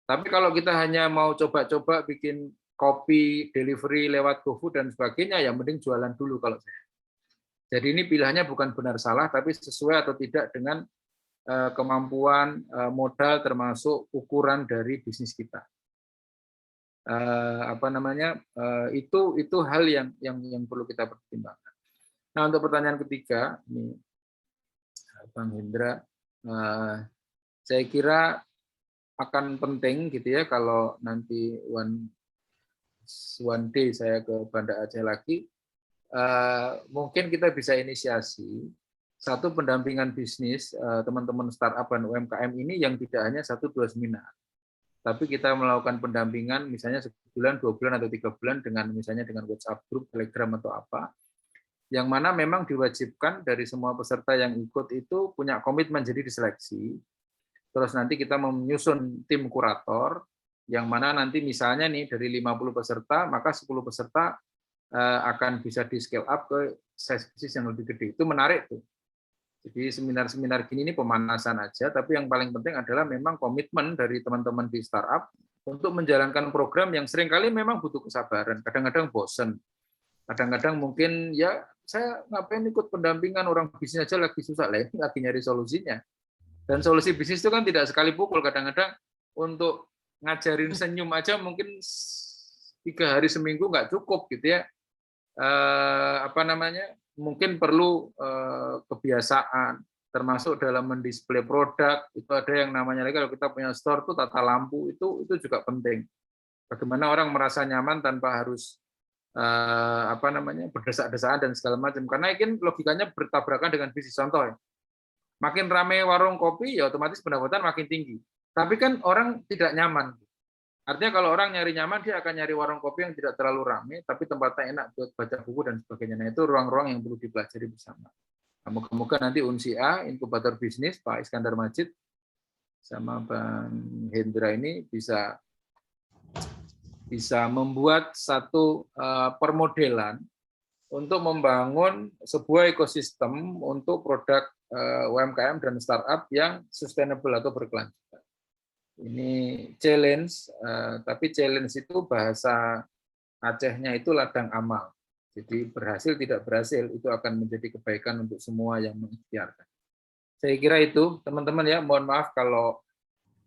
Tapi kalau kita hanya mau coba-coba bikin kopi, delivery lewat GoFood dan sebagainya, ya mending jualan dulu kalau saya. Jadi ini pilihannya bukan benar salah, tapi sesuai atau tidak dengan kemampuan modal termasuk ukuran dari bisnis kita. Itu hal yang perlu kita pertimbangkan. Nah, untuk pertanyaan ketiga, ini Bang Hendra, saya kira akan penting gitu ya kalau nanti one day saya ke Banda Aceh lagi, mungkin kita bisa inisiasi satu pendampingan bisnis teman-teman startup dan UMKM ini yang tidak hanya 1-2 seminar. Tapi kita melakukan pendampingan misalnya sebulan, 2 bulan, atau 3 bulan dengan misalnya dengan WhatsApp group, Telegram atau apa, yang mana memang diwajibkan dari semua peserta yang ikut itu punya komitmen jadi diseleksi. Terus nanti kita menyusun tim kurator, yang mana nanti misalnya nih dari 50 peserta, maka 10 peserta akan bisa di scale up ke size bisnis yang lebih gede. Itu menarik tuh. Jadi seminar-seminar gini ini pemanasan aja, tapi yang paling penting adalah memang komitmen dari teman-teman di startup untuk menjalankan program yang seringkali memang butuh kesabaran, kadang-kadang bosen, kadang-kadang mungkin ya saya ngapain ikut pendampingan orang bisnis aja lagi susah, lagi nyari solusinya. Dan solusi bisnis itu kan tidak sekali pukul, kadang-kadang untuk ngajarin senyum aja mungkin 3 hari seminggu nggak cukup gitu ya. Mungkin perlu kebiasaan, termasuk dalam mendisplay produk. Itu ada yang namanya lagi kalau kita punya store tuh tata lampu, itu juga penting. Bagaimana orang merasa nyaman tanpa harus berdesak-desakan dan segala macam. Karena ini logikanya bertabrakan dengan bisnis. Contoh ya, makin ramai warung kopi ya otomatis pendapatan makin tinggi. Tapi kan orang tidak nyaman. Artinya kalau orang nyari nyaman, dia akan nyari warung kopi yang tidak terlalu ramai, tapi tempatnya enak buat baca buku dan sebagainya. Nah, itu ruang-ruang yang perlu dipelajari bersama. Moga-moga nanti Unsia, inkubator bisnis, Pak Iskandar Majid, sama Bang Hendra ini bisa membuat satu permodelan untuk membangun sebuah ekosistem untuk produk UMKM dan startup yang sustainable atau berkelanjutan. Ini challenge, tapi challenge itu bahasa Acehnya itu ladang amal. Jadi berhasil tidak berhasil itu akan menjadi kebaikan untuk semua yang mengikhtiarkan. Saya kira itu, teman-teman ya, mohon maaf kalau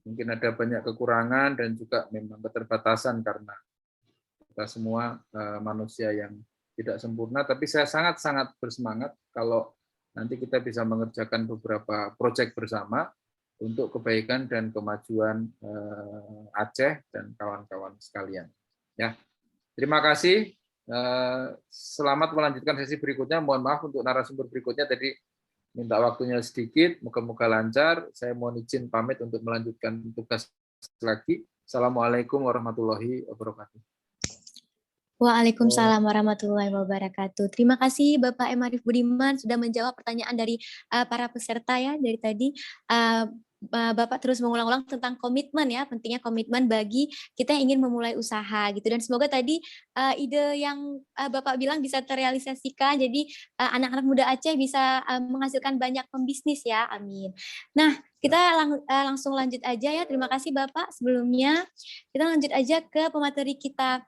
mungkin ada banyak kekurangan dan juga memang keterbatasan karena kita semua manusia yang tidak sempurna, tapi saya sangat-sangat bersemangat kalau nanti kita bisa mengerjakan beberapa proyek bersama untuk kebaikan dan kemajuan Aceh dan kawan-kawan sekalian. Ya, terima kasih. Selamat melanjutkan sesi berikutnya. Mohon maaf untuk narasumber berikutnya tadi minta waktunya sedikit. Moga-moga lancar. Saya mohon izin pamit untuk melanjutkan tugas lagi. Assalamualaikum warahmatullahi wabarakatuh. Waalaikumsalam warahmatullahi wabarakatuh. Terima kasih Bapak M. Arif Budiman sudah menjawab pertanyaan dari para peserta ya dari tadi. Bapak terus mengulang-ulang tentang komitmen ya, pentingnya komitmen bagi kita yang ingin memulai usaha gitu. Dan semoga tadi ide yang Bapak bilang bisa terrealisasikan, jadi anak-anak muda Aceh bisa menghasilkan banyak pembisnis ya, amin. Nah, kita langsung lanjut aja ya, terima kasih Bapak sebelumnya. Kita lanjut aja ke pemateri kita.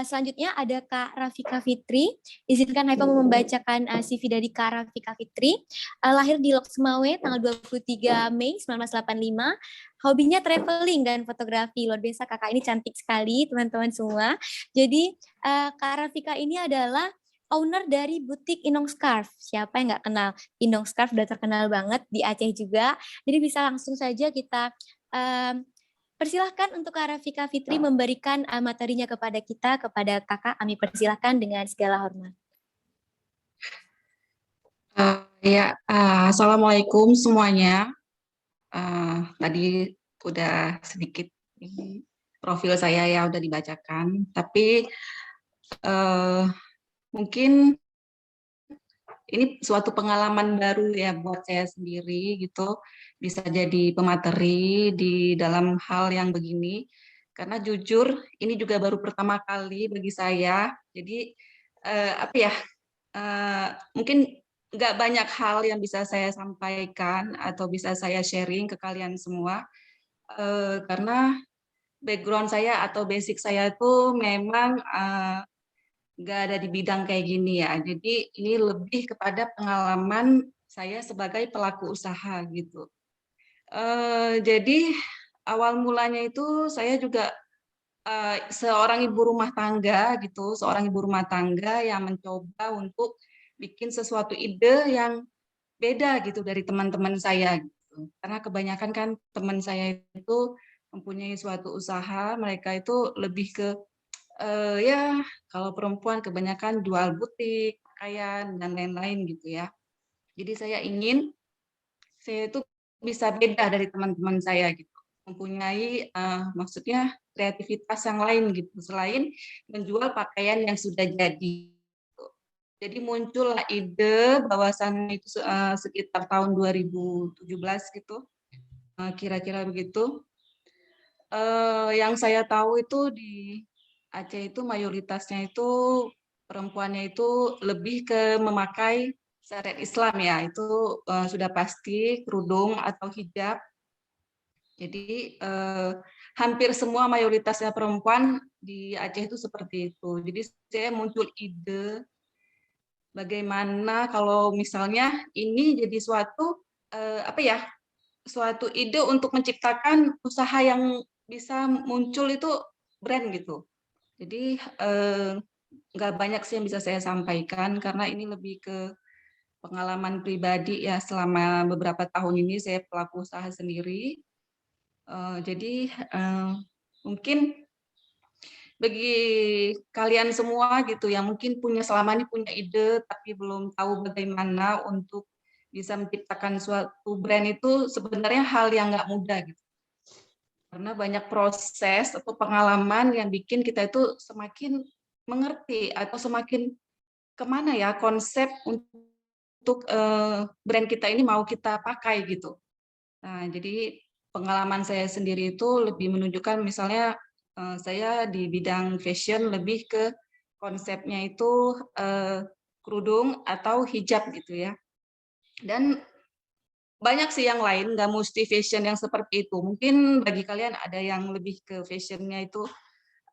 Selanjutnya ada Kak Rafika Fitri. Izinkan Haifa membacakan CV dari Kak Rafika Fitri. Lahir di Lok Semawe tanggal 23 Mei 1985. Hobinya traveling dan fotografi. Luar biasa kakak ini cantik sekali teman-teman semua. Jadi Kak Rafika ini adalah owner dari butik Inong Scarf. Siapa yang nggak kenal? Inong Scarf udah terkenal banget di Aceh juga. Jadi bisa langsung saja kita persilahkan untuk Kak Rafika Fitri memberikan materinya kepada kita, kepada kakak. Kami persilahkan dengan segala hormat. Assalamualaikum semuanya. Tadi udah sedikit profil saya ya udah dibacakan, tapi mungkin ini suatu pengalaman baru ya buat saya sendiri gitu, bisa jadi pemateri di dalam hal yang begini. Karena jujur ini juga baru pertama kali bagi saya. Jadi mungkin nggak banyak hal yang bisa saya sampaikan atau bisa saya sharing ke kalian semua. Karena background saya atau basic saya itu memang nggak ada di bidang kayak gini ya. Jadi ini lebih kepada pengalaman saya sebagai pelaku usaha gitu. Jadi awal mulanya itu saya juga seorang ibu rumah tangga gitu, seorang ibu rumah tangga yang mencoba untuk bikin sesuatu ide yang beda gitu dari teman-teman saya gitu. Karena kebanyakan kan teman saya itu mempunyai suatu usaha, mereka itu lebih ke ya kalau perempuan kebanyakan jual butik, pakaian dan lain-lain gitu ya. Jadi saya itu bisa beda dari teman-teman saya gitu, mempunyai maksudnya kreativitas yang lain gitu selain menjual pakaian yang sudah jadi. Jadi muncullah ide bahwasannya itu sekitar tahun 2017 gitu, kira-kira begitu. Yang saya tahu itu di Aceh itu mayoritasnya itu perempuannya itu lebih ke memakai syariat Islam ya, itu sudah pasti kerudung atau hijab. Jadi hampir semua mayoritasnya perempuan di Aceh itu seperti itu. Jadi saya muncul ide bagaimana kalau misalnya ini jadi suatu suatu ide untuk menciptakan usaha yang bisa muncul itu brand gitu. Jadi nggak banyak sih yang bisa saya sampaikan karena ini lebih ke pengalaman pribadi ya, selama beberapa tahun ini saya pelaku usaha sendiri. Jadi mungkin bagi kalian semua gitu yang mungkin selama ini punya ide tapi belum tahu bagaimana untuk bisa menciptakan suatu brand itu sebenarnya hal yang nggak mudah gitu. Karena banyak proses atau pengalaman yang bikin kita itu semakin mengerti atau semakin kemana ya konsep untuk brand kita ini mau kita pakai gitu. Nah, jadi pengalaman saya sendiri itu lebih menunjukkan misalnya saya di bidang fashion lebih ke konsepnya itu kerudung atau hijab gitu ya. Dan banyak sih yang lain, nggak mesti fashion yang seperti itu. Mungkin bagi kalian ada yang lebih ke fashionnya itu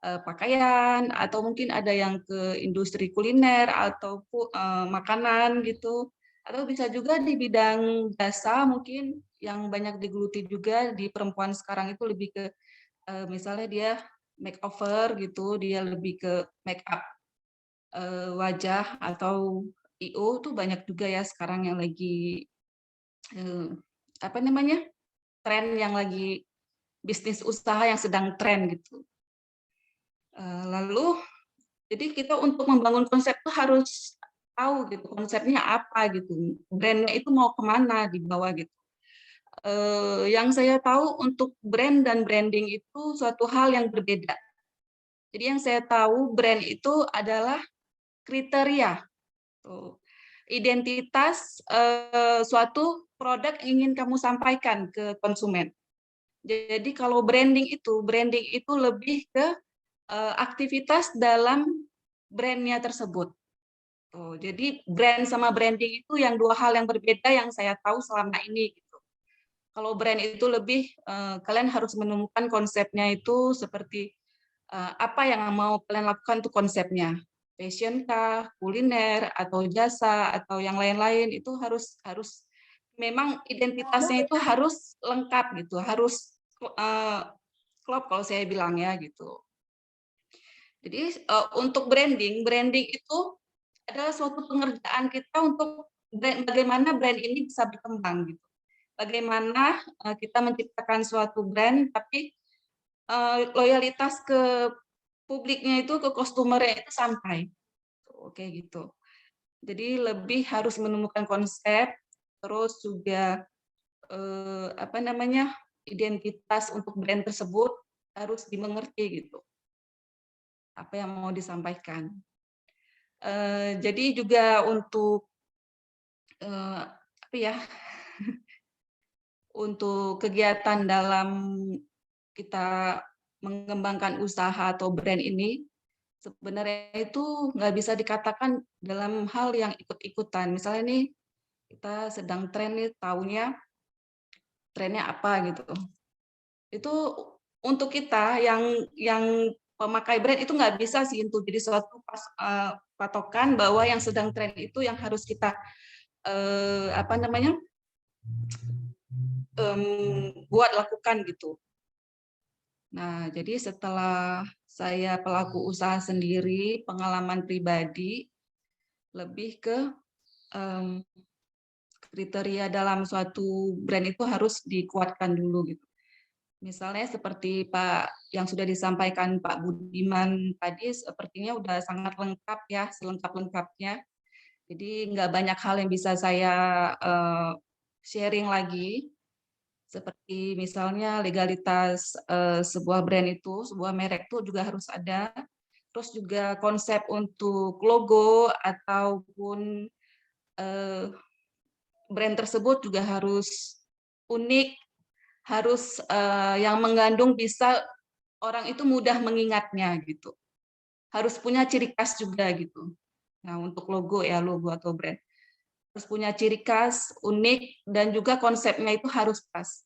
pakaian, atau mungkin ada yang ke industri kuliner, atau makanan gitu. Atau bisa juga di bidang jasa mungkin yang banyak digeluti juga di perempuan sekarang itu lebih ke misalnya dia makeover gitu, dia lebih ke make up wajah atau IO tuh banyak juga ya sekarang yang lagi apa namanya tren yang lagi bisnis usaha yang sedang tren gitu. Lalu jadi kita untuk membangun konsep itu harus tahu gitu konsepnya apa gitu, brandnya itu mau kemana di bawah gitu. Yang saya tahu untuk brand dan branding itu suatu hal yang berbeda. Jadi yang saya tahu brand itu adalah kriteria, identitas suatu produk yang ingin kamu sampaikan ke konsumen. Jadi kalau branding itu lebih ke aktivitas dalam brandnya tersebut. Jadi brand sama branding itu yang dua hal yang berbeda yang saya tahu selama ini. Gitu. Kalau brand itu lebih kalian harus menemukan konsepnya itu seperti apa yang mau kalian lakukan itu konsepnya. Fashion kah, kuliner atau jasa atau yang lain-lain itu harus memang identitasnya itu harus lengkap gitu, harus klop kalau saya bilang ya gitu. Jadi untuk branding itu adalah suatu pengerjaan kita untuk bagaimana brand ini bisa berkembang gitu. Bagaimana kita menciptakan suatu brand tapi loyalitas ke publiknya itu, ke customer-nya itu sampai. Oke gitu. Jadi lebih harus menemukan konsep, terus juga identitas untuk brand tersebut harus dimengerti gitu. Apa yang mau disampaikan. Jadi juga untuk untuk kegiatan dalam kita mengembangkan usaha atau brand ini sebenarnya itu nggak bisa dikatakan dalam hal yang ikut-ikutan. Misalnya nih kita sedang tren nih, tahunya trennya apa gitu. Itu untuk kita yang pemakai brand itu nggak bisa sih untuk jadi suatu patokan bahwa yang sedang tren itu yang harus kita buat lakukan gitu. Nah, jadi setelah saya pelaku usaha sendiri, pengalaman pribadi lebih ke kriteria dalam suatu brand itu harus dikuatkan dulu gitu. Misalnya seperti yang sudah disampaikan Pak Budiman tadi, sepertinya udah sangat lengkap ya, selengkap-lengkapnya. Jadi nggak banyak hal yang bisa saya sharing lagi. Seperti misalnya legalitas sebuah brand itu, sebuah merek itu juga harus ada. Terus juga konsep untuk logo ataupun brand tersebut juga harus unik, harus yang mengandung bisa orang itu mudah mengingatnya gitu. Harus punya ciri khas juga gitu. Nah, untuk logo ya, logo atau brand. Harus punya ciri khas, unik, dan juga konsepnya itu harus pas.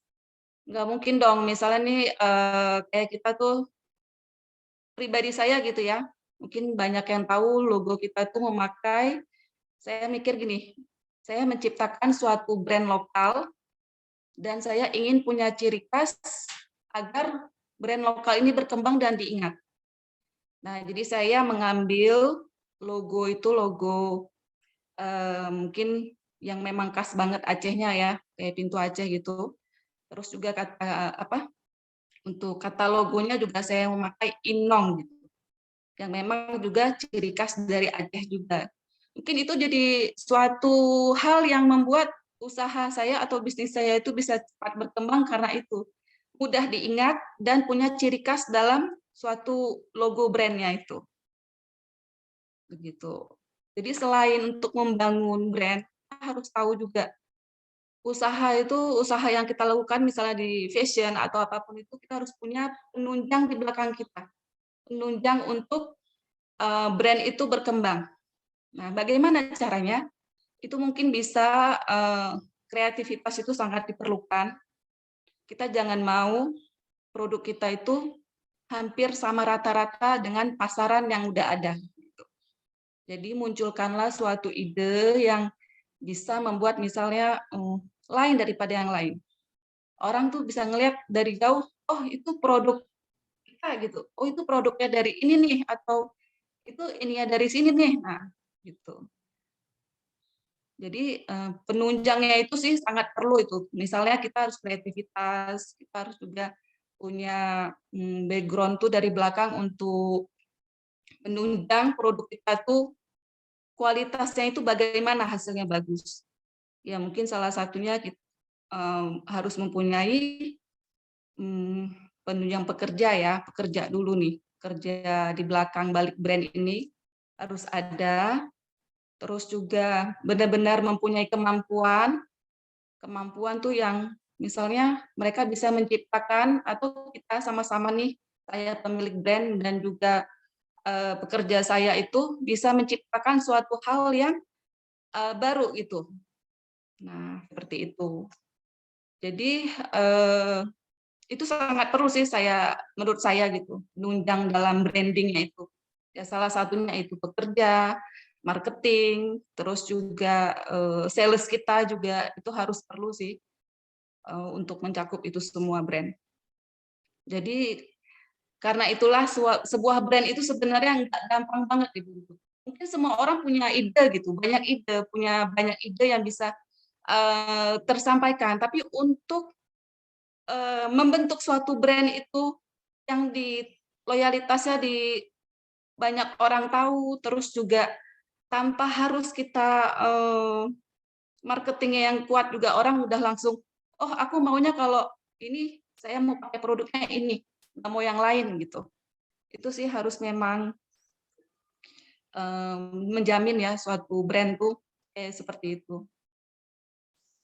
Nggak mungkin dong, misalnya nih kayak kita tuh, pribadi saya gitu ya, mungkin banyak yang tahu logo kita tuh memakai, saya mikir gini, saya menciptakan suatu brand lokal, dan saya ingin punya ciri khas agar brand lokal ini berkembang dan diingat. Nah, jadi saya mengambil logo itu logo mungkin yang memang khas banget Acehnya ya, kayak pintu Aceh gitu. Terus juga untuk kata logonya juga saya memakai Inong gitu. Yang memang juga ciri khas dari Aceh juga. Mungkin itu jadi suatu hal yang membuat usaha saya atau bisnis saya itu bisa cepat berkembang karena itu. Mudah diingat dan punya ciri khas dalam suatu logo brandnya itu. Begitu. Jadi selain untuk membangun brand, kita harus tahu juga usaha yang kita lakukan misalnya di fashion atau apapun itu kita harus punya penunjang di belakang kita. Penunjang untuk brand itu berkembang. Nah, bagaimana caranya? Itu mungkin bisa kreativitas itu sangat diperlukan. Kita jangan mau produk kita itu hampir sama rata-rata dengan pasaran yang udah ada. Jadi munculkanlah suatu ide yang bisa membuat misalnya lain daripada yang lain. Orang tuh bisa ngelihat dari jauh, oh itu produk kita gitu. Oh itu produknya dari ini nih, atau itu ininya dari sini nih. Nah, gitu. Jadi penunjangnya itu sih sangat perlu itu. Misalnya kita harus kreativitas, kita harus juga punya background tuh dari belakang untuk menunjang produk kita tuh kualitasnya itu bagaimana hasilnya bagus. Ya mungkin salah satunya kita harus mempunyai penunjang pekerja ya, pekerja dulu nih, kerja di belakang balik brand ini harus ada. Terus juga benar-benar mempunyai kemampuan tuh yang misalnya mereka bisa menciptakan atau kita sama-sama nih, saya pemilik brand dan juga pekerja saya itu bisa menciptakan suatu hal yang baru itu. Nah, seperti itu. Jadi itu sangat perlu sih menurut saya gitu, nunjang dalam brandingnya itu. Ya salah satunya itu pekerja, marketing, terus juga sales kita juga itu harus perlu sih untuk mencakup itu semua brand. Jadi karena itulah sebuah brand itu sebenarnya nggak gampang banget dibentuk. Mungkin semua orang punya ide gitu, punya banyak ide yang bisa tersampaikan. Tapi untuk membentuk suatu brand itu yang loyalitasnya di banyak orang tahu, terus juga tanpa harus kita marketingnya yang kuat juga orang udah langsung, oh aku maunya kalau ini saya mau pakai produknya ini, nggak mau yang lain gitu. Itu sih harus memang menjamin ya suatu brand tuh seperti itu.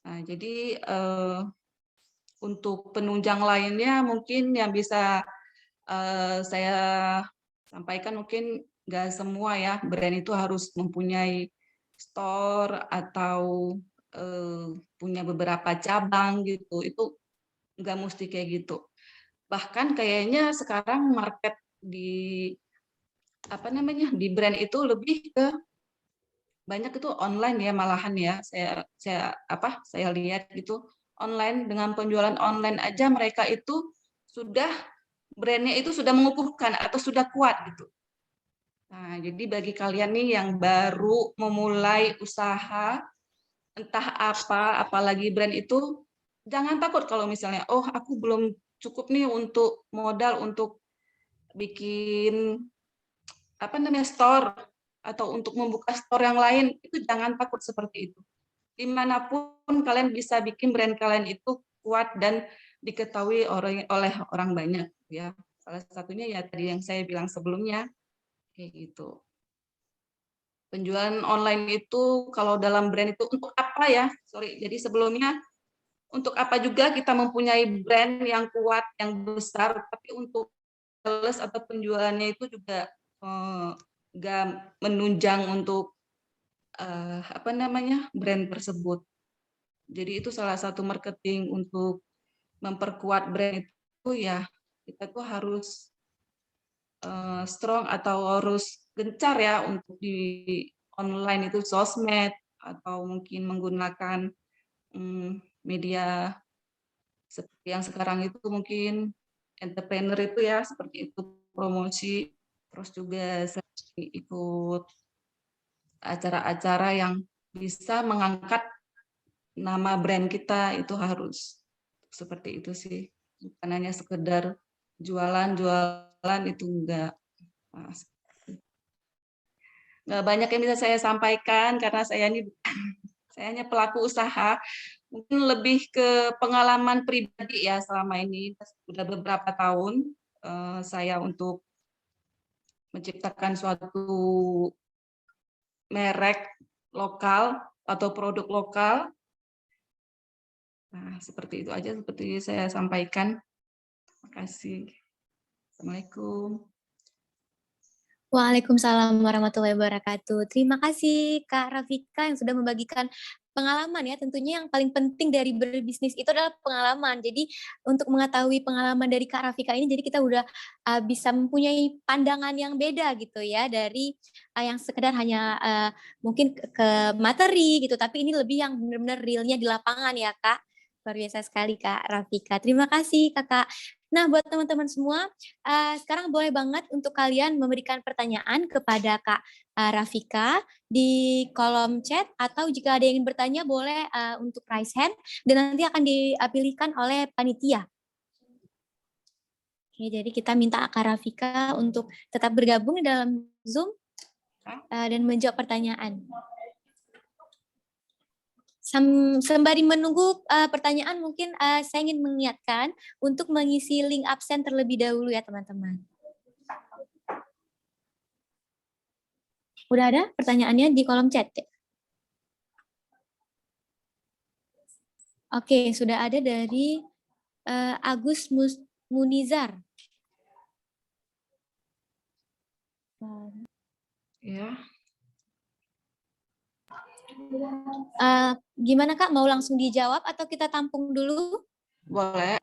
Nah, jadi untuk penunjang lainnya mungkin yang bisa saya sampaikan mungkin nggak semua ya brand itu harus mempunyai store atau punya beberapa cabang gitu. Itu nggak mesti kayak gitu. Bahkan kayaknya sekarang market di di brand itu lebih ke banyak itu online ya malahan ya. Saya lihat gitu online, dengan penjualan online aja mereka itu sudah brandnya itu sudah mengukuhkan atau sudah kuat gitu. Nah, jadi bagi kalian nih yang baru memulai usaha entah apa, apalagi brand itu, jangan takut kalau misalnya, oh aku belum cukup nih untuk modal untuk bikin store atau untuk membuka store yang lain, itu jangan takut seperti itu. Dimanapun kalian bisa bikin brand kalian itu kuat dan diketahui oleh orang banyak ya. Salah satunya ya tadi yang saya bilang sebelumnya kayak gitu. Penjualan online itu kalau dalam brand itu untuk apa ya? Jadi sebelumnya untuk apa juga kita mempunyai brand yang kuat, yang besar, tapi untuk sales atau penjualannya itu juga nggak menunjang untuk brand tersebut. Jadi itu salah satu marketing untuk memperkuat brand itu ya kita tuh harus strong atau harus gencar ya untuk di online itu sosmed atau mungkin menggunakan media seperti yang sekarang itu mungkin entrepreneur itu ya seperti itu promosi, terus juga ikut acara-acara yang bisa mengangkat nama brand kita itu harus seperti itu sih, bukan hanya sekedar jualan itu enggak banyak yang bisa saya sampaikan karena saya hanya pelaku usaha, mungkin lebih ke pengalaman pribadi ya selama ini sudah beberapa tahun saya untuk menciptakan suatu merek lokal atau produk lokal. Nah, seperti itu aja seperti saya sampaikan. Terima kasih. Assalamualaikum. Waalaikumsalam warahmatullahi wabarakatuh. Terima kasih Kak Rafika yang sudah membagikan pengalaman ya. Tentunya yang paling penting dari berbisnis itu adalah pengalaman. Jadi untuk mengetahui pengalaman dari Kak Rafika ini, jadi kita udah bisa mempunyai pandangan yang beda gitu ya dari yang sekedar hanya mungkin ke materi gitu. Tapi ini lebih yang benar-benar realnya di lapangan ya Kak. Luar biasa sekali Kak Rafika. Terima kasih Kakak. Nah, buat teman-teman semua, sekarang boleh banget untuk kalian memberikan pertanyaan kepada Kak Rafika di kolom chat, atau jika ada yang ingin bertanya boleh untuk raise hand dan nanti akan dipilihkan oleh panitia. Oke, jadi kita minta Kak Rafika untuk tetap bergabung di dalam Zoom dan menjawab pertanyaan. Sembari menunggu pertanyaan, mungkin saya ingin mengingatkan untuk mengisi link absen terlebih dahulu ya teman-teman. Udah ada pertanyaannya di kolom chat ya? Oke, sudah ada dari Agus Munizar. Ya. Gimana Kak, mau langsung dijawab atau kita tampung dulu? Boleh,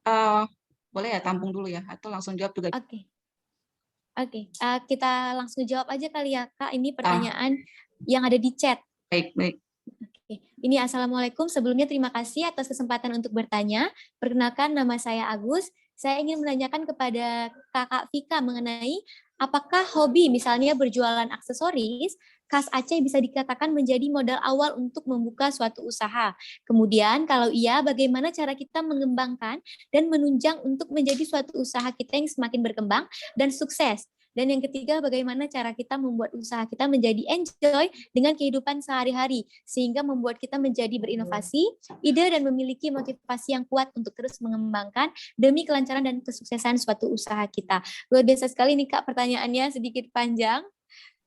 boleh ya tampung dulu ya, atau langsung jawab juga. Oke, kita langsung jawab aja kali ya Kak, ini pertanyaan yang ada di chat. Baik. Oke. Ini Assalamualaikum, sebelumnya terima kasih atas kesempatan untuk bertanya. Perkenalkan, nama saya Agus. Saya ingin menanyakan kepada Kakak Vika mengenai apakah hobi misalnya berjualan aksesoris khas Aceh bisa dikatakan menjadi modal awal untuk membuka suatu usaha. Kemudian kalau iya, bagaimana cara kita mengembangkan dan menunjang untuk menjadi suatu usaha kita yang semakin berkembang dan sukses. Dan yang ketiga, bagaimana cara kita membuat usaha kita menjadi enjoy dengan kehidupan sehari-hari, sehingga membuat kita menjadi berinovasi, ide, dan memiliki motivasi yang kuat untuk terus mengembangkan demi kelancaran dan kesuksesan suatu usaha kita. Luar biasa sekali nih Kak, pertanyaannya sedikit panjang.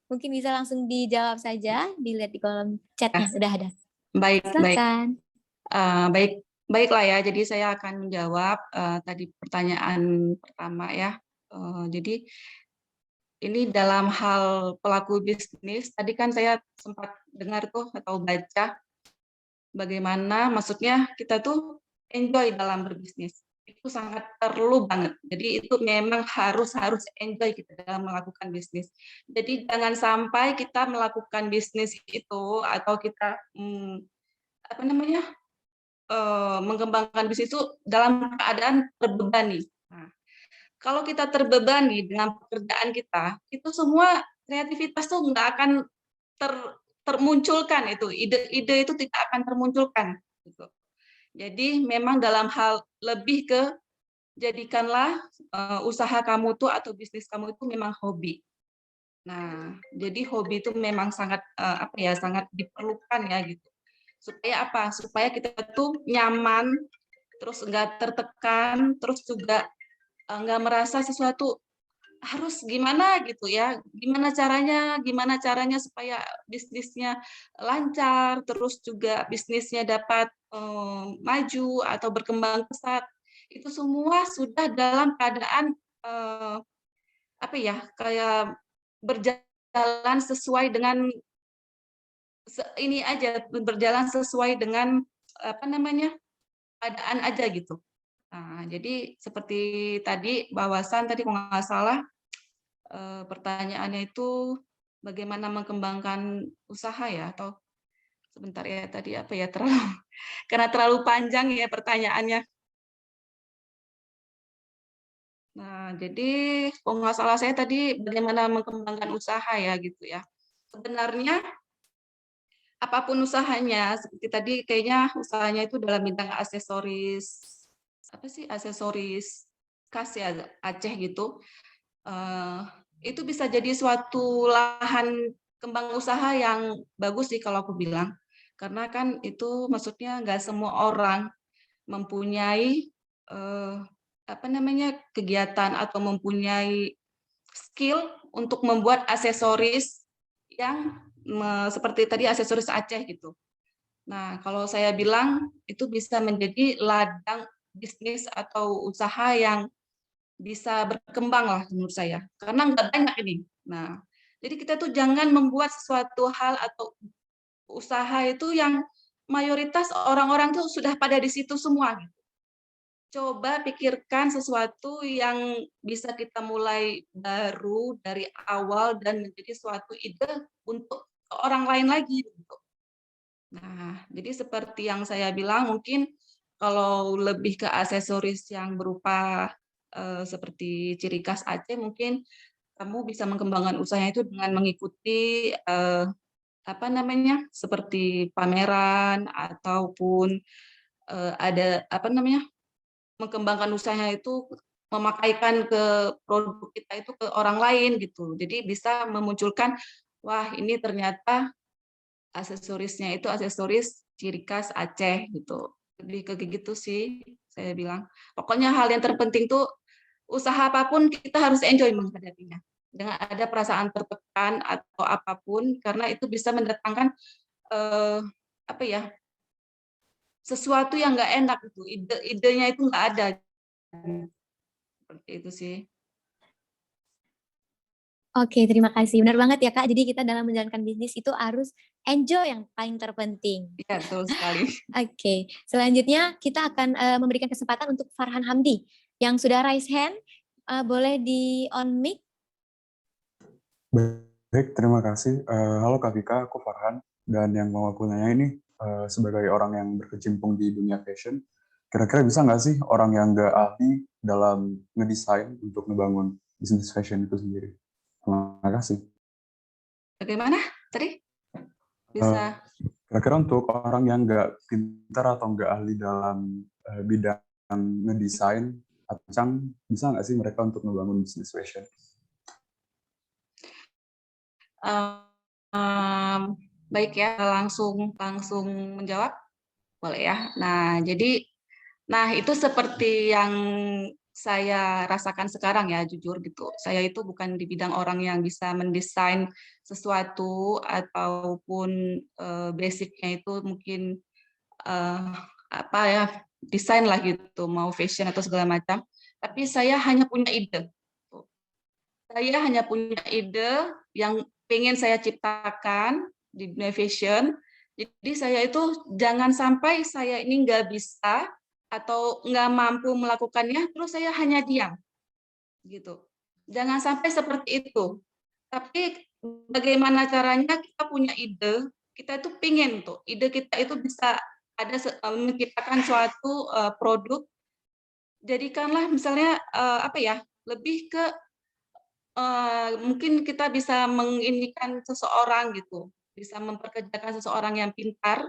Mungkin bisa langsung dijawab saja, dilihat di kolom chatnya, sudah ada. Baik. Silakan. Baiklah ya, jadi saya akan menjawab tadi pertanyaan pertama ya. Jadi ini dalam hal pelaku bisnis, tadi kan saya sempat dengar tuh atau baca bagaimana maksudnya kita tuh enjoy dalam berbisnis. Itu sangat perlu banget. Jadi itu memang harus enjoy kita dalam melakukan bisnis. Jadi jangan sampai kita melakukan bisnis itu atau kita mengembangkan bisnis itu dalam keadaan terbebani. Kalau kita terbebani dengan pekerjaan kita, itu semua kreativitas tuh nggak akan termunculkan, itu ide itu tidak akan termunculkan. Gitu. Jadi memang dalam hal lebih ke jadikanlah usaha kamu tuh atau bisnis kamu itu memang hobi. Nah, jadi hobi itu memang sangat sangat diperlukan ya gitu. Supaya apa? Supaya kita tuh nyaman, terus nggak tertekan, terus juga nggak merasa sesuatu harus gimana gitu ya, gimana caranya supaya bisnisnya lancar, terus juga bisnisnya dapat maju atau berkembang pesat. Itu semua sudah dalam keadaan kayak berjalan sesuai dengan berjalan sesuai dengan keadaan aja gitu. Nah, jadi seperti tadi bahasan tadi kalau nggak salah pertanyaannya itu bagaimana mengembangkan usaha ya, atau sebentar ya tadi karena terlalu panjang ya pertanyaannya. Nah, jadi kalau nggak salah saya tadi bagaimana mengembangkan usaha ya gitu ya. Sebenarnya apapun usahanya, seperti tadi kayaknya usahanya itu dalam bidang aksesoris aksesoris khas ya Aceh gitu, itu bisa jadi suatu lahan kembang usaha yang bagus sih kalau aku bilang, karena kan itu maksudnya nggak semua orang mempunyai kegiatan atau mempunyai skill untuk membuat aksesoris yang seperti tadi aksesoris Aceh gitu. Nah, kalau saya bilang itu bisa menjadi ladang bisnis atau usaha yang bisa berkembang lah menurut saya, karena nggak banyak ini. Nah, jadi kita tuh jangan membuat sesuatu hal atau usaha itu yang mayoritas orang-orang tuh sudah pada di situ semua. Gitu. Coba pikirkan sesuatu yang bisa kita mulai baru dari awal dan menjadi suatu ide untuk orang lain lagi. Gitu. Nah, jadi seperti yang saya bilang, mungkin kalau lebih ke aksesoris yang berupa seperti ciri khas Aceh, mungkin kamu bisa mengembangkan usahanya itu dengan mengikuti apa namanya, seperti pameran ataupun ada apa namanya, mengembangkan usahanya itu memakaikan ke produk kita itu ke orang lain gitu. Jadi bisa memunculkan, wah ini ternyata aksesorisnya itu aksesoris ciri khas Aceh gitu. Lebih ke gitu sih saya bilang. Pokoknya hal yang terpenting tuh usaha apapun kita harus enjoy menghadapinya. Dengan ada perasaan tertekan atau apapun karena itu bisa mendatangkan apa ya? Sesuatu yang nggak enak itu. Idenya itu nggak ada. Seperti itu sih. Oke, terima kasih. Benar banget ya Kak. Jadi kita dalam menjalankan bisnis itu harus enjoy yang paling terpenting. Iya, betul sekali. Oke, selanjutnya kita akan memberikan kesempatan untuk Farhan Hamdi yang sudah raise hand. Boleh di on mic. Baik, terima kasih. Halo Kak Vika, aku Farhan. Dan yang mau aku nanya ini, sebagai orang yang berkecimpung di dunia fashion, kira-kira bisa nggak sih orang yang nggak ahli dalam ngedesain untuk ngebangun bisnis fashion itu sendiri? Terima kasih. Bagaimana tadi? Bisa. Kira-kira untuk orang yang nggak pintar atau nggak ahli dalam bidang ngedesain, acang, bisa nggak sih mereka untuk ngebangun bisnis fashion? Baik ya, langsung menjawab, boleh ya. Nah, jadi, itu seperti yang saya rasakan sekarang ya, jujur gitu. Saya itu bukan di bidang orang yang bisa mendesain sesuatu ataupun basicnya itu mungkin apa ya, desain lah gitu, mau fashion atau segala macam. Tapi saya hanya punya ide. Saya hanya punya ide yang pengen saya ciptakan di dunia fashion. Jadi saya itu jangan sampai saya ini nggak bisa atau nggak mampu melakukannya, terus saya hanya diam, gitu. Jangan sampai seperti itu. Tapi bagaimana caranya kita punya ide, kita itu pingin tuh, ide kita itu bisa ada menciptakan suatu produk. Jadikanlah misalnya apa ya, lebih ke mungkin kita bisa menginikan seseorang gitu, bisa memperkerjakan seseorang yang pintar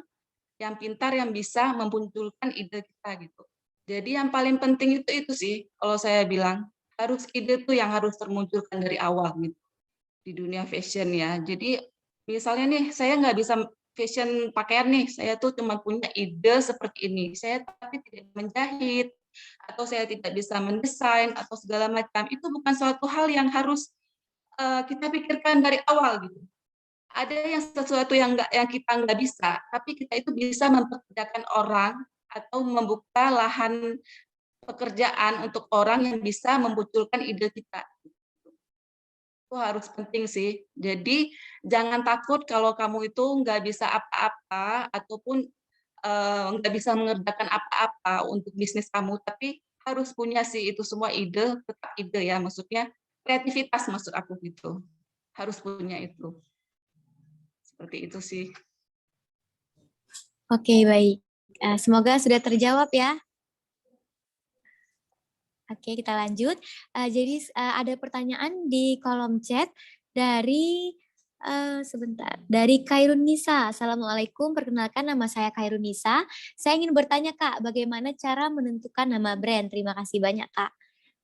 yang bisa memunculkan ide kita gitu. Jadi yang paling penting itu sih kalau saya bilang, harus ide tuh yang harus termunculkan dari awal gitu di dunia fashion ya. Jadi misalnya nih saya nggak bisa fashion pakaian nih, saya tuh cuma punya ide seperti ini, saya tapi tidak menjahit atau saya tidak bisa mendesain atau segala macam, itu bukan suatu hal yang harus kita pikirkan dari awal gitu. Ada yang sesuatu yang kita nggak bisa, tapi kita itu bisa mempekerjakan orang atau membuka lahan pekerjaan untuk orang yang bisa memunculkan ide kita. Itu harus penting sih. Jadi jangan takut kalau kamu itu nggak bisa apa-apa ataupun nggak bisa mengerjakan apa-apa untuk bisnis kamu, tapi harus punya sih itu semua ide, tetap ide ya, maksudnya kreativitas maksud aku gitu. Harus punya itu. Seperti itu sih. Oke, baik. Semoga sudah terjawab ya. Oke, kita lanjut. Jadi ada pertanyaan di kolom chat dari dari Khairun Nisa. Assalamualaikum, perkenalkan nama saya Khairun Nisa. Saya ingin bertanya Kak, bagaimana cara menentukan nama brand? Terima kasih banyak Kak.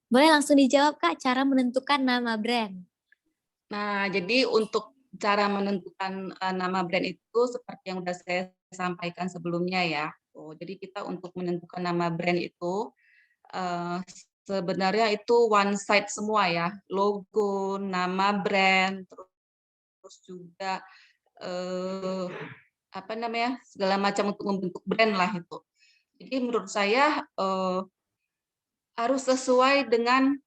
Boleh langsung dijawab Kak, cara menentukan nama brand? Nah, jadi untuk cara menentukan nama brand itu seperti yang sudah saya sampaikan sebelumnya ya. Jadi kita untuk menentukan nama brand itu sebenarnya itu one side semua ya, logo, nama brand, terus juga apa namanya, segala macam untuk membentuk brand lah itu. Jadi menurut saya harus sesuai dengan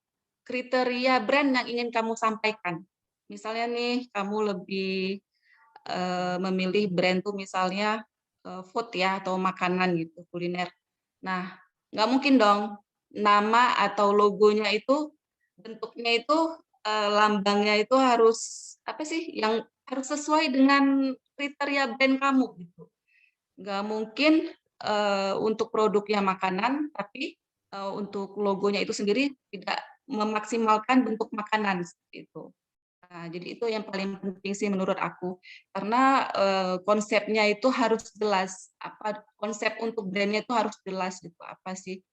kriteria brand yang ingin kamu sampaikan. Misalnya nih, kamu lebih memilih brand tuh misalnya food ya atau makanan gitu, kuliner. Nah, nggak mungkin dong nama atau logonya itu bentuknya itu lambangnya itu harus apa sih yang harus sesuai dengan kriteria brand kamu gitu. Nggak mungkin untuk produknya makanan, tapi untuk logonya itu sendiri tidak memaksimalkan bentuk makanan seperti itu. Nah, jadi itu yang paling penting sih menurut aku, karena konsepnya itu harus jelas. Apa konsep untuk brandnya itu harus jelas gitu. Apa sih?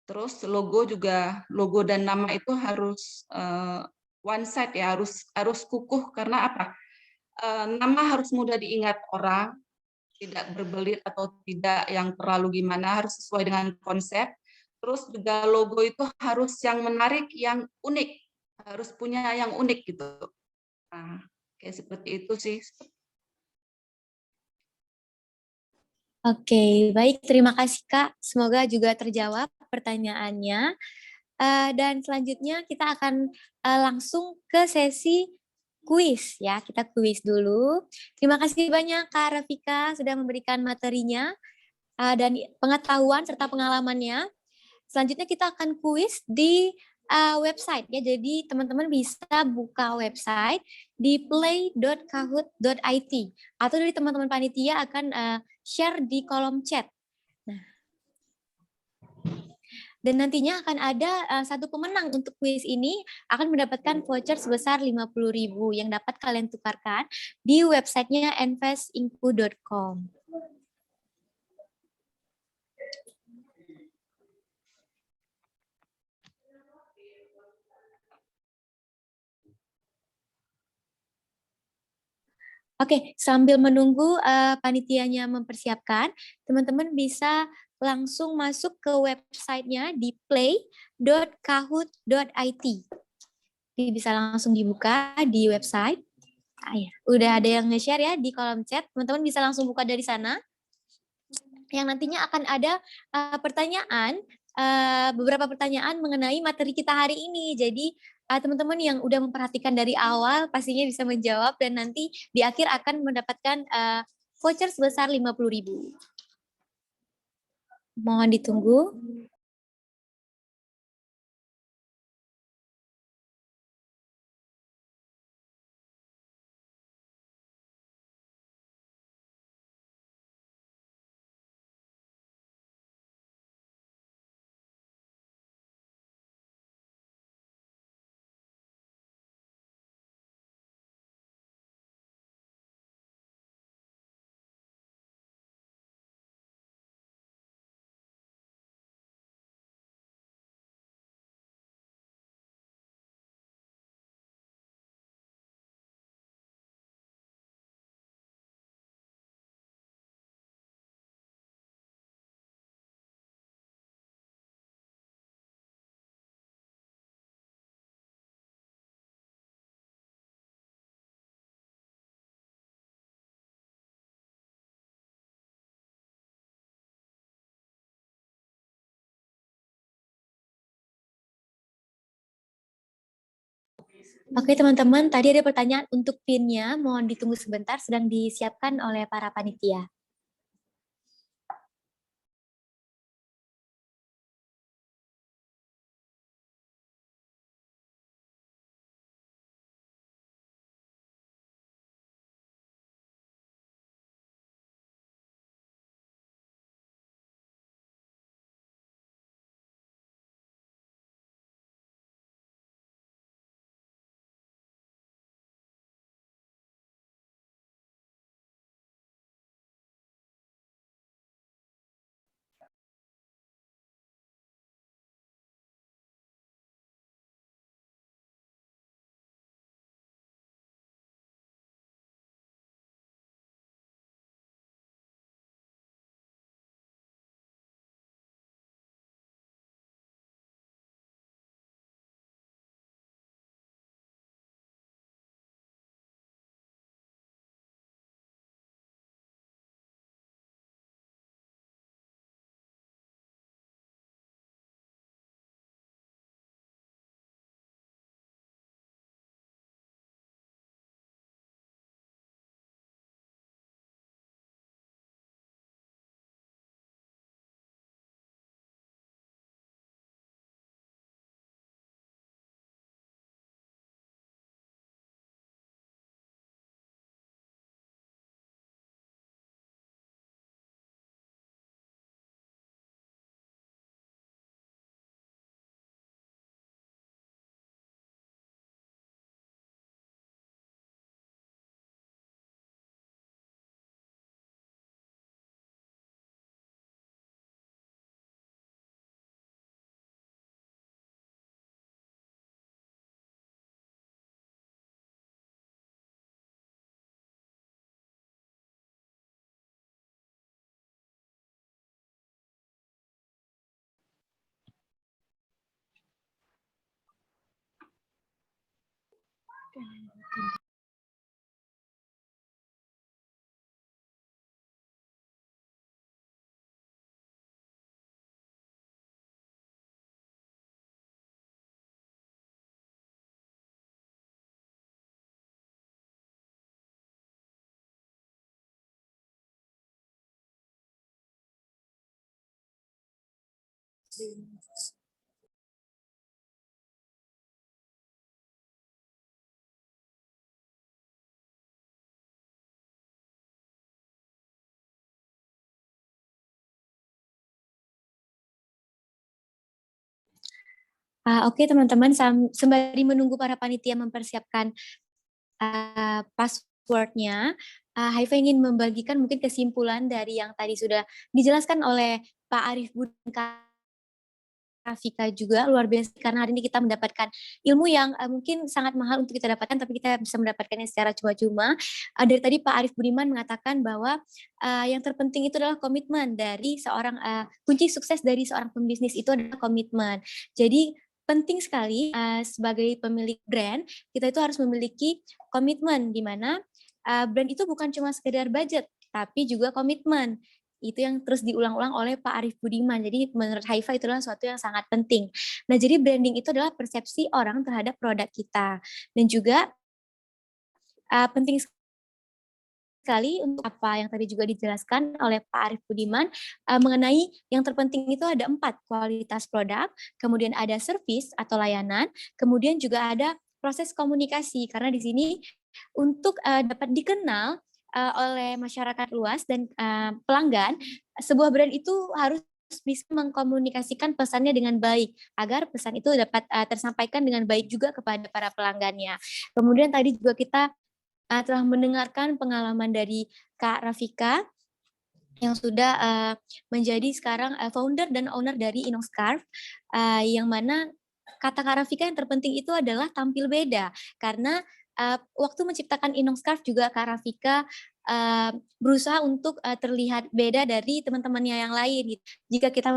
Terus logo dan nama itu harus one side ya, harus kukuh karena apa? Nama harus mudah diingat orang, tidak berbelit atau tidak yang terlalu gimana, harus sesuai dengan konsep. Terus juga logo itu harus yang menarik, yang unik, harus punya yang unik gitu. Nah, kayak seperti itu sih. Oke, baik. Terima kasih, Kak. Semoga juga terjawab pertanyaannya. Dan selanjutnya kita akan langsung ke sesi kuis ya. Kita kuis dulu. Terima kasih banyak Kak Rafika sudah memberikan materinya dan pengetahuan serta pengalamannya. Selanjutnya kita akan kuis di website ya. Jadi teman-teman bisa buka website di play.kahoot.it atau dari teman-teman panitia akan share di kolom chat. Nah, dan nantinya akan ada satu pemenang untuk kuis ini akan mendapatkan voucher sebesar 50.000 yang dapat kalian tukarkan di websitenya investingku.com. Oke, sambil menunggu panitianya mempersiapkan, teman-teman bisa langsung masuk ke websitenya di play.kahoot.it. Jadi bisa langsung dibuka di website. Ya. Udah ada yang nge-share ya di kolom chat, teman-teman bisa langsung buka dari sana. Yang nantinya akan ada beberapa pertanyaan mengenai materi kita hari ini. Jadi teman-teman yang udah memperhatikan dari awal pastinya bisa menjawab dan nanti di akhir akan mendapatkan voucher sebesar 50.000. Mohon ditunggu. Oke teman-teman, tadi ada pertanyaan untuk PIN-nya, mohon ditunggu sebentar, sedang disiapkan oleh para panitia. Oke teman-teman, sembari menunggu para panitia mempersiapkan passwordnya, Haifa ingin membagikan mungkin kesimpulan dari yang tadi sudah dijelaskan oleh Pak Arif Budi Rafika juga. Luar biasa karena hari ini kita mendapatkan ilmu yang mungkin sangat mahal untuk kita dapatkan, tapi kita bisa mendapatkannya secara cuma-cuma. Dari tadi Pak Arif Budiman mengatakan bahwa yang terpenting itu adalah komitmen dari seorang kunci sukses dari seorang pembisnis itu adalah komitmen. Jadi penting sekali sebagai pemilik brand, kita itu harus memiliki komitmen di mana brand itu bukan cuma sekedar budget, tapi juga komitmen. Itu yang terus diulang-ulang oleh Pak Arif Budiman. Jadi menurut Haifa itu adalah sesuatu yang sangat penting. Nah, jadi branding itu adalah persepsi orang terhadap produk kita. Dan juga penting sekali untuk apa yang tadi juga dijelaskan oleh Pak Arif Budiman mengenai yang terpenting itu ada 4, kualitas produk, kemudian ada service atau layanan, kemudian juga ada proses komunikasi, karena di sini untuk dapat dikenal oleh masyarakat luas dan pelanggan, sebuah brand itu harus bisa mengkomunikasikan pesannya dengan baik agar pesan itu dapat tersampaikan dengan baik juga kepada para pelanggannya. Kemudian tadi juga kita telah mendengarkan pengalaman dari Kak Rafika yang sudah menjadi sekarang founder dan owner dari Inoscarf, yang mana kata Kak Rafika yang terpenting itu adalah tampil beda, karena waktu menciptakan Inoscarf juga Kak Rafika berusaha untuk terlihat beda dari teman-temannya yang lain. Gitu. Jika kita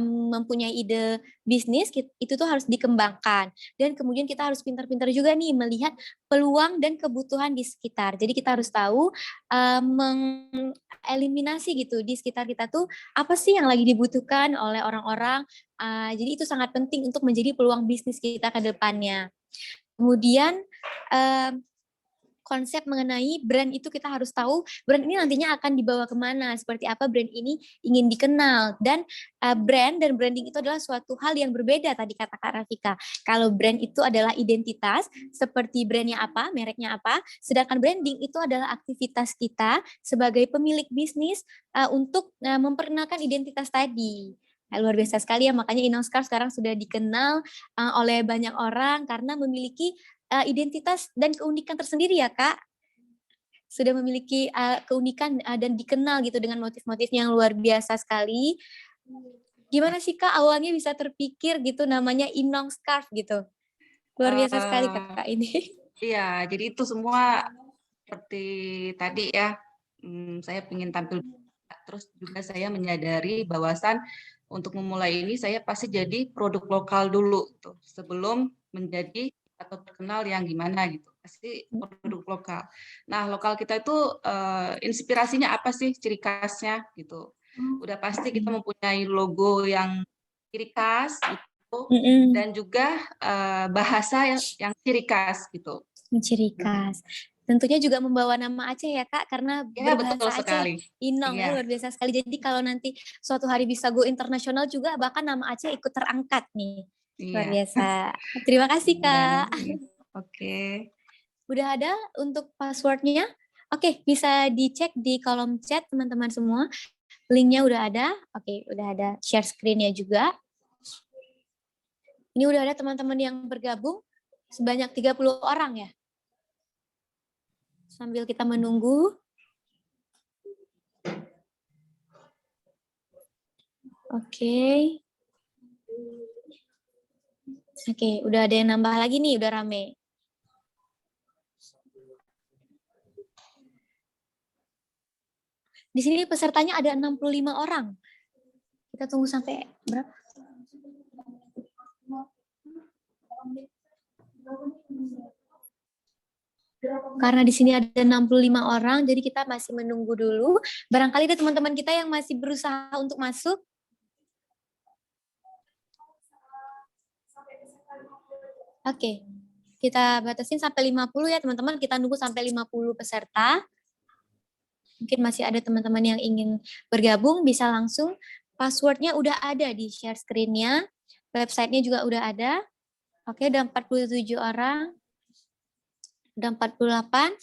mempunyai ide bisnis, itu tuh harus dikembangkan. Dan kemudian kita harus pintar-pintar juga nih melihat peluang dan kebutuhan di sekitar. Jadi kita harus tahu mengeliminasi gitu di sekitar kita tuh apa sih yang lagi dibutuhkan oleh orang-orang. Jadi itu sangat penting untuk menjadi peluang bisnis kita ke depannya. Kemudian konsep mengenai brand itu kita harus tahu brand ini nantinya akan dibawa kemana, seperti apa brand ini ingin dikenal, dan brand dan branding itu adalah suatu hal yang berbeda tadi kata Kak Rafika. Kalau brand itu adalah identitas, seperti brandnya apa, mereknya apa, sedangkan branding itu adalah aktivitas kita sebagai pemilik bisnis untuk memperkenalkan identitas tadi. Luar biasa sekali ya, makanya Inoscarf sekarang sudah dikenal oleh banyak orang karena memiliki identitas dan keunikan tersendiri ya Kak. Sudah memiliki keunikan dan dikenal gitu dengan motif-motifnya yang luar biasa sekali. Gimana sih Kak awalnya bisa terpikir gitu namanya Inoscarf gitu? Luar biasa sekali Kak ini. Iya, jadi itu semua seperti tadi ya, saya ingin tampil, terus juga saya menyadari bahwasan untuk memulai ini saya pasti jadi produk lokal dulu tuh sebelum menjadi atau terkenal yang gimana gitu, pasti produk lokal. Nah, lokal kita itu inspirasinya apa sih, ciri khasnya gitu. Udah pasti kita mempunyai logo yang ciri khas gitu, dan juga bahasa yang ciri khas gitu. Ciri khas. Tentunya juga membawa nama Aceh ya Kak, karena Ya, berbahasa betul Aceh, sekali. Inong Iya. luar biasa sekali. Jadi kalau nanti suatu hari bisa go internasional juga, bahkan nama Aceh ikut terangkat nih. Luar Iya. biasa. Terima kasih Kak. Oke. Udah ada untuk passwordnya? Oke, bisa dicek di kolom chat teman-teman semua. Linknya udah ada. Oke, udah ada share screen-nya juga. Ini udah ada teman-teman yang bergabung sebanyak 30 orang ya. Sambil kita menunggu. Oke. Oke, udah ada yang nambah lagi nih, udah rame. Di sini pesertanya ada 65 orang. Kita tunggu sampai berapa? Karena di sini ada 65 orang, jadi kita masih menunggu dulu. Barangkali ada teman-teman kita yang masih berusaha untuk masuk. Oke, kita batasin sampai 50 ya teman-teman. Kita nunggu sampai 50 peserta. Mungkin masih ada teman-teman yang ingin bergabung, bisa langsung. Passwordnya udah ada di share screen-nya. Websitenya juga udah ada. Oke, udah 47 orang. Udah 48.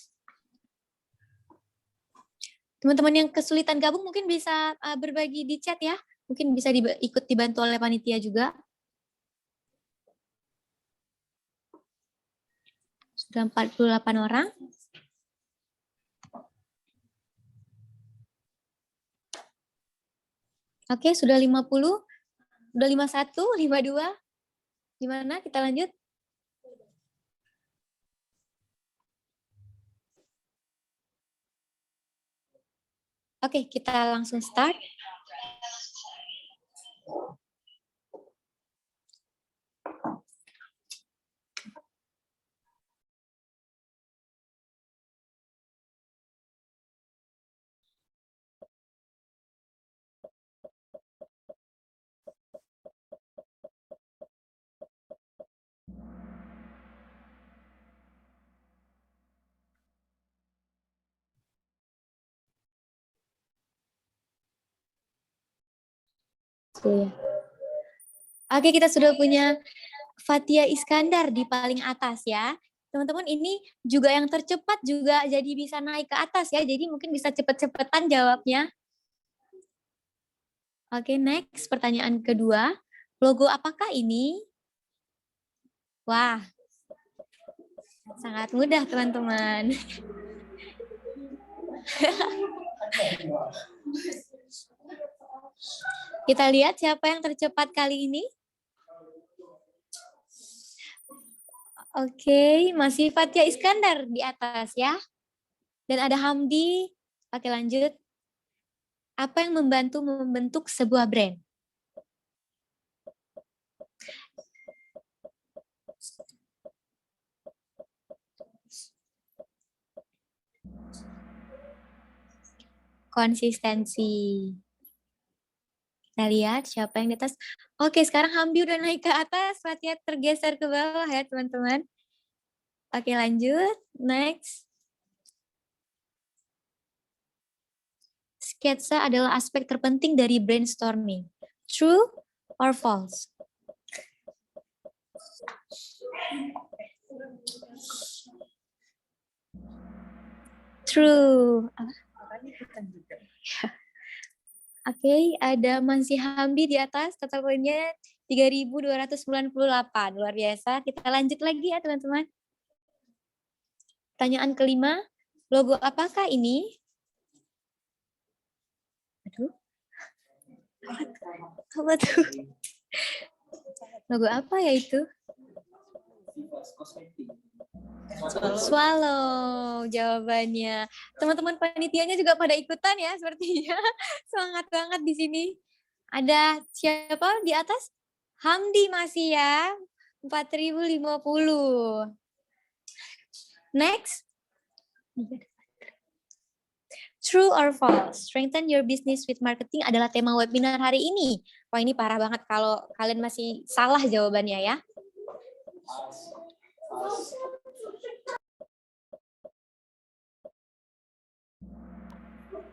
Teman-teman yang kesulitan gabung mungkin bisa berbagi di chat ya. Mungkin bisa ikut dibantu oleh panitia juga. Sudah 48 orang. Oke, sudah 50. Udah 51, 52. Gimana? Kita lanjut. Oke, kita langsung start. Oke, kita sudah punya Fatia Iskandar di paling atas ya. Teman-teman, ini juga yang tercepat juga jadi bisa naik ke atas ya. Jadi mungkin bisa cepet-cepetan jawabnya. Oke, next pertanyaan kedua. Logo apakah ini? Wah, sangat mudah teman-teman. Kita lihat siapa yang tercepat kali ini. Oke, masih Fatia Iskandar di atas ya. Dan ada Hamdi. Oke, lanjut. Apa yang membantu membentuk sebuah brand? Konsistensi. Kita lihat siapa yang di atas. Oke, sekarang Hamdi udah naik ke atas, Fatia tergeser ke bawah ya teman-teman. Oke, lanjut. Next. Sketsa adalah aspek terpenting dari brainstorming. True or false? True. Oke, ada Mansi Hamdi di atas, total poinnya 3.298, luar biasa. Kita lanjut lagi ya teman-teman. Pertanyaan kelima, logo apakah ini? Aduh. Apa tuh? Logo apa ya itu? Swallow jawabannya. Teman-teman panitianya juga pada ikutan ya sepertinya. Semangat banget di sini. Ada siapa di atas? Hamdi masih ya. 4.050. Next. True or false? Strengthen your business with marketing adalah tema webinar hari ini. Wah, ini parah banget kalau kalian masih salah jawabannya ya.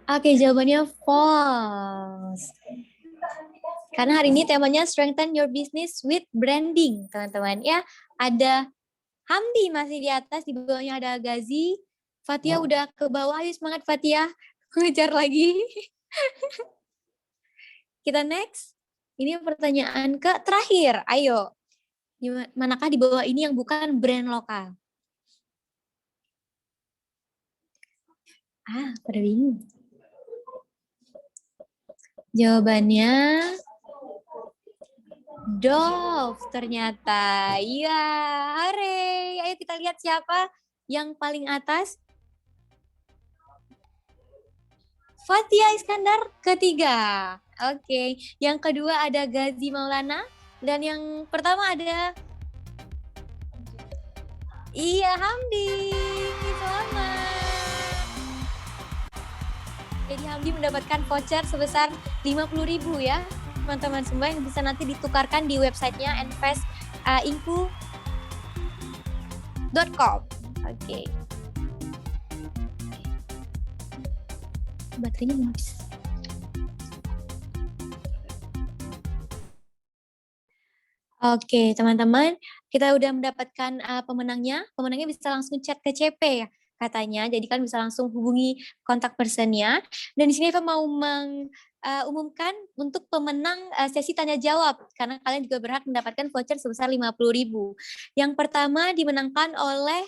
Oke, jawabannya false. Karena hari ini temanya strengthen your business with branding, teman-teman. Ya, ada Hamdi masih di atas, di bawahnya ada Gazi. Fatia udah ke bawah, ayo semangat Fatia. Ngejar lagi. Kita next. Ini pertanyaan ke terakhir. Ayo. Manakah di bawah ini yang bukan brand lokal? Pada bingung. Jawabannya Dove ternyata. Iya, hore. Ayo kita lihat siapa yang paling atas. Fatia Iskandar ketiga. Oke, yang kedua ada Gazi Maulana. Dan yang pertama ada Hamdi. Jadi Hamdi mendapatkan voucher sebesar 50.000 ya, teman-teman semua, yang bisa nanti ditukarkan di websitenya investinku.com. Oke. Baterainya mau habis. Oke, teman-teman, kita udah mendapatkan pemenangnya. Pemenangnya bisa langsung chat ke CP ya, katanya. Jadi kalian bisa langsung hubungi kontak personnya. Dan di sini Eva mau mengumumkan untuk pemenang sesi tanya jawab, karena kalian juga berhak mendapatkan voucher sebesar 50.000. Yang pertama dimenangkan oleh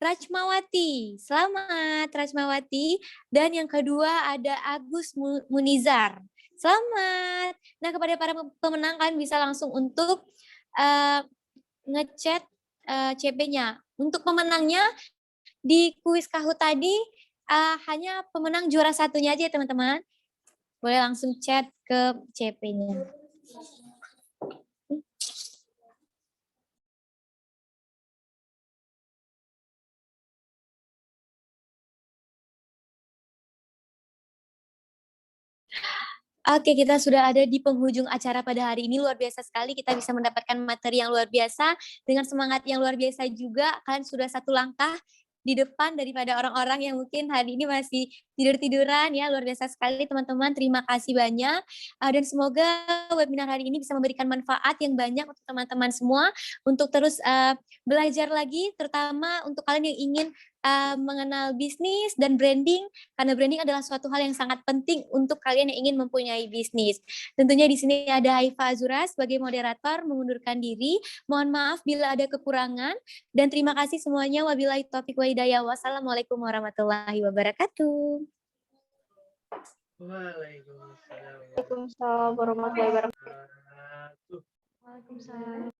Rachmawati. Selamat Rachmawati. Dan yang kedua ada Agus Munizar. Selamat. Nah, kepada para pemenang kalian bisa langsung untuk ngechat CP-nya. Untuk pemenangnya di kuis Kahoot tadi hanya pemenang juara satunya aja ya teman-teman. Boleh langsung chat ke CP-nya. Oke, kita sudah ada di penghujung acara pada hari ini. Luar biasa sekali, kita bisa mendapatkan materi yang luar biasa. Dengan semangat yang luar biasa juga, kalian sudah satu langkah di depan daripada orang-orang yang mungkin hari ini masih tidur-tiduran ya. Luar biasa sekali teman-teman, terima kasih banyak. Dan semoga webinar hari ini bisa memberikan manfaat yang banyak untuk teman-teman semua, untuk terus belajar lagi, terutama untuk kalian yang ingin mengenal bisnis dan branding, karena branding adalah suatu hal yang sangat penting untuk kalian yang ingin mempunyai bisnis. Tentunya di sini ada Haifa Azura sebagai moderator mengundurkan diri. Mohon maaf bila ada kekurangan, dan terima kasih semuanya. Wabillahi taufiq wa hidayah. Wassalamualaikum warahmatullahi wabarakatuh. Waalaikumsalam warahmatullahi wabarakatuh. Waalaikumsalam.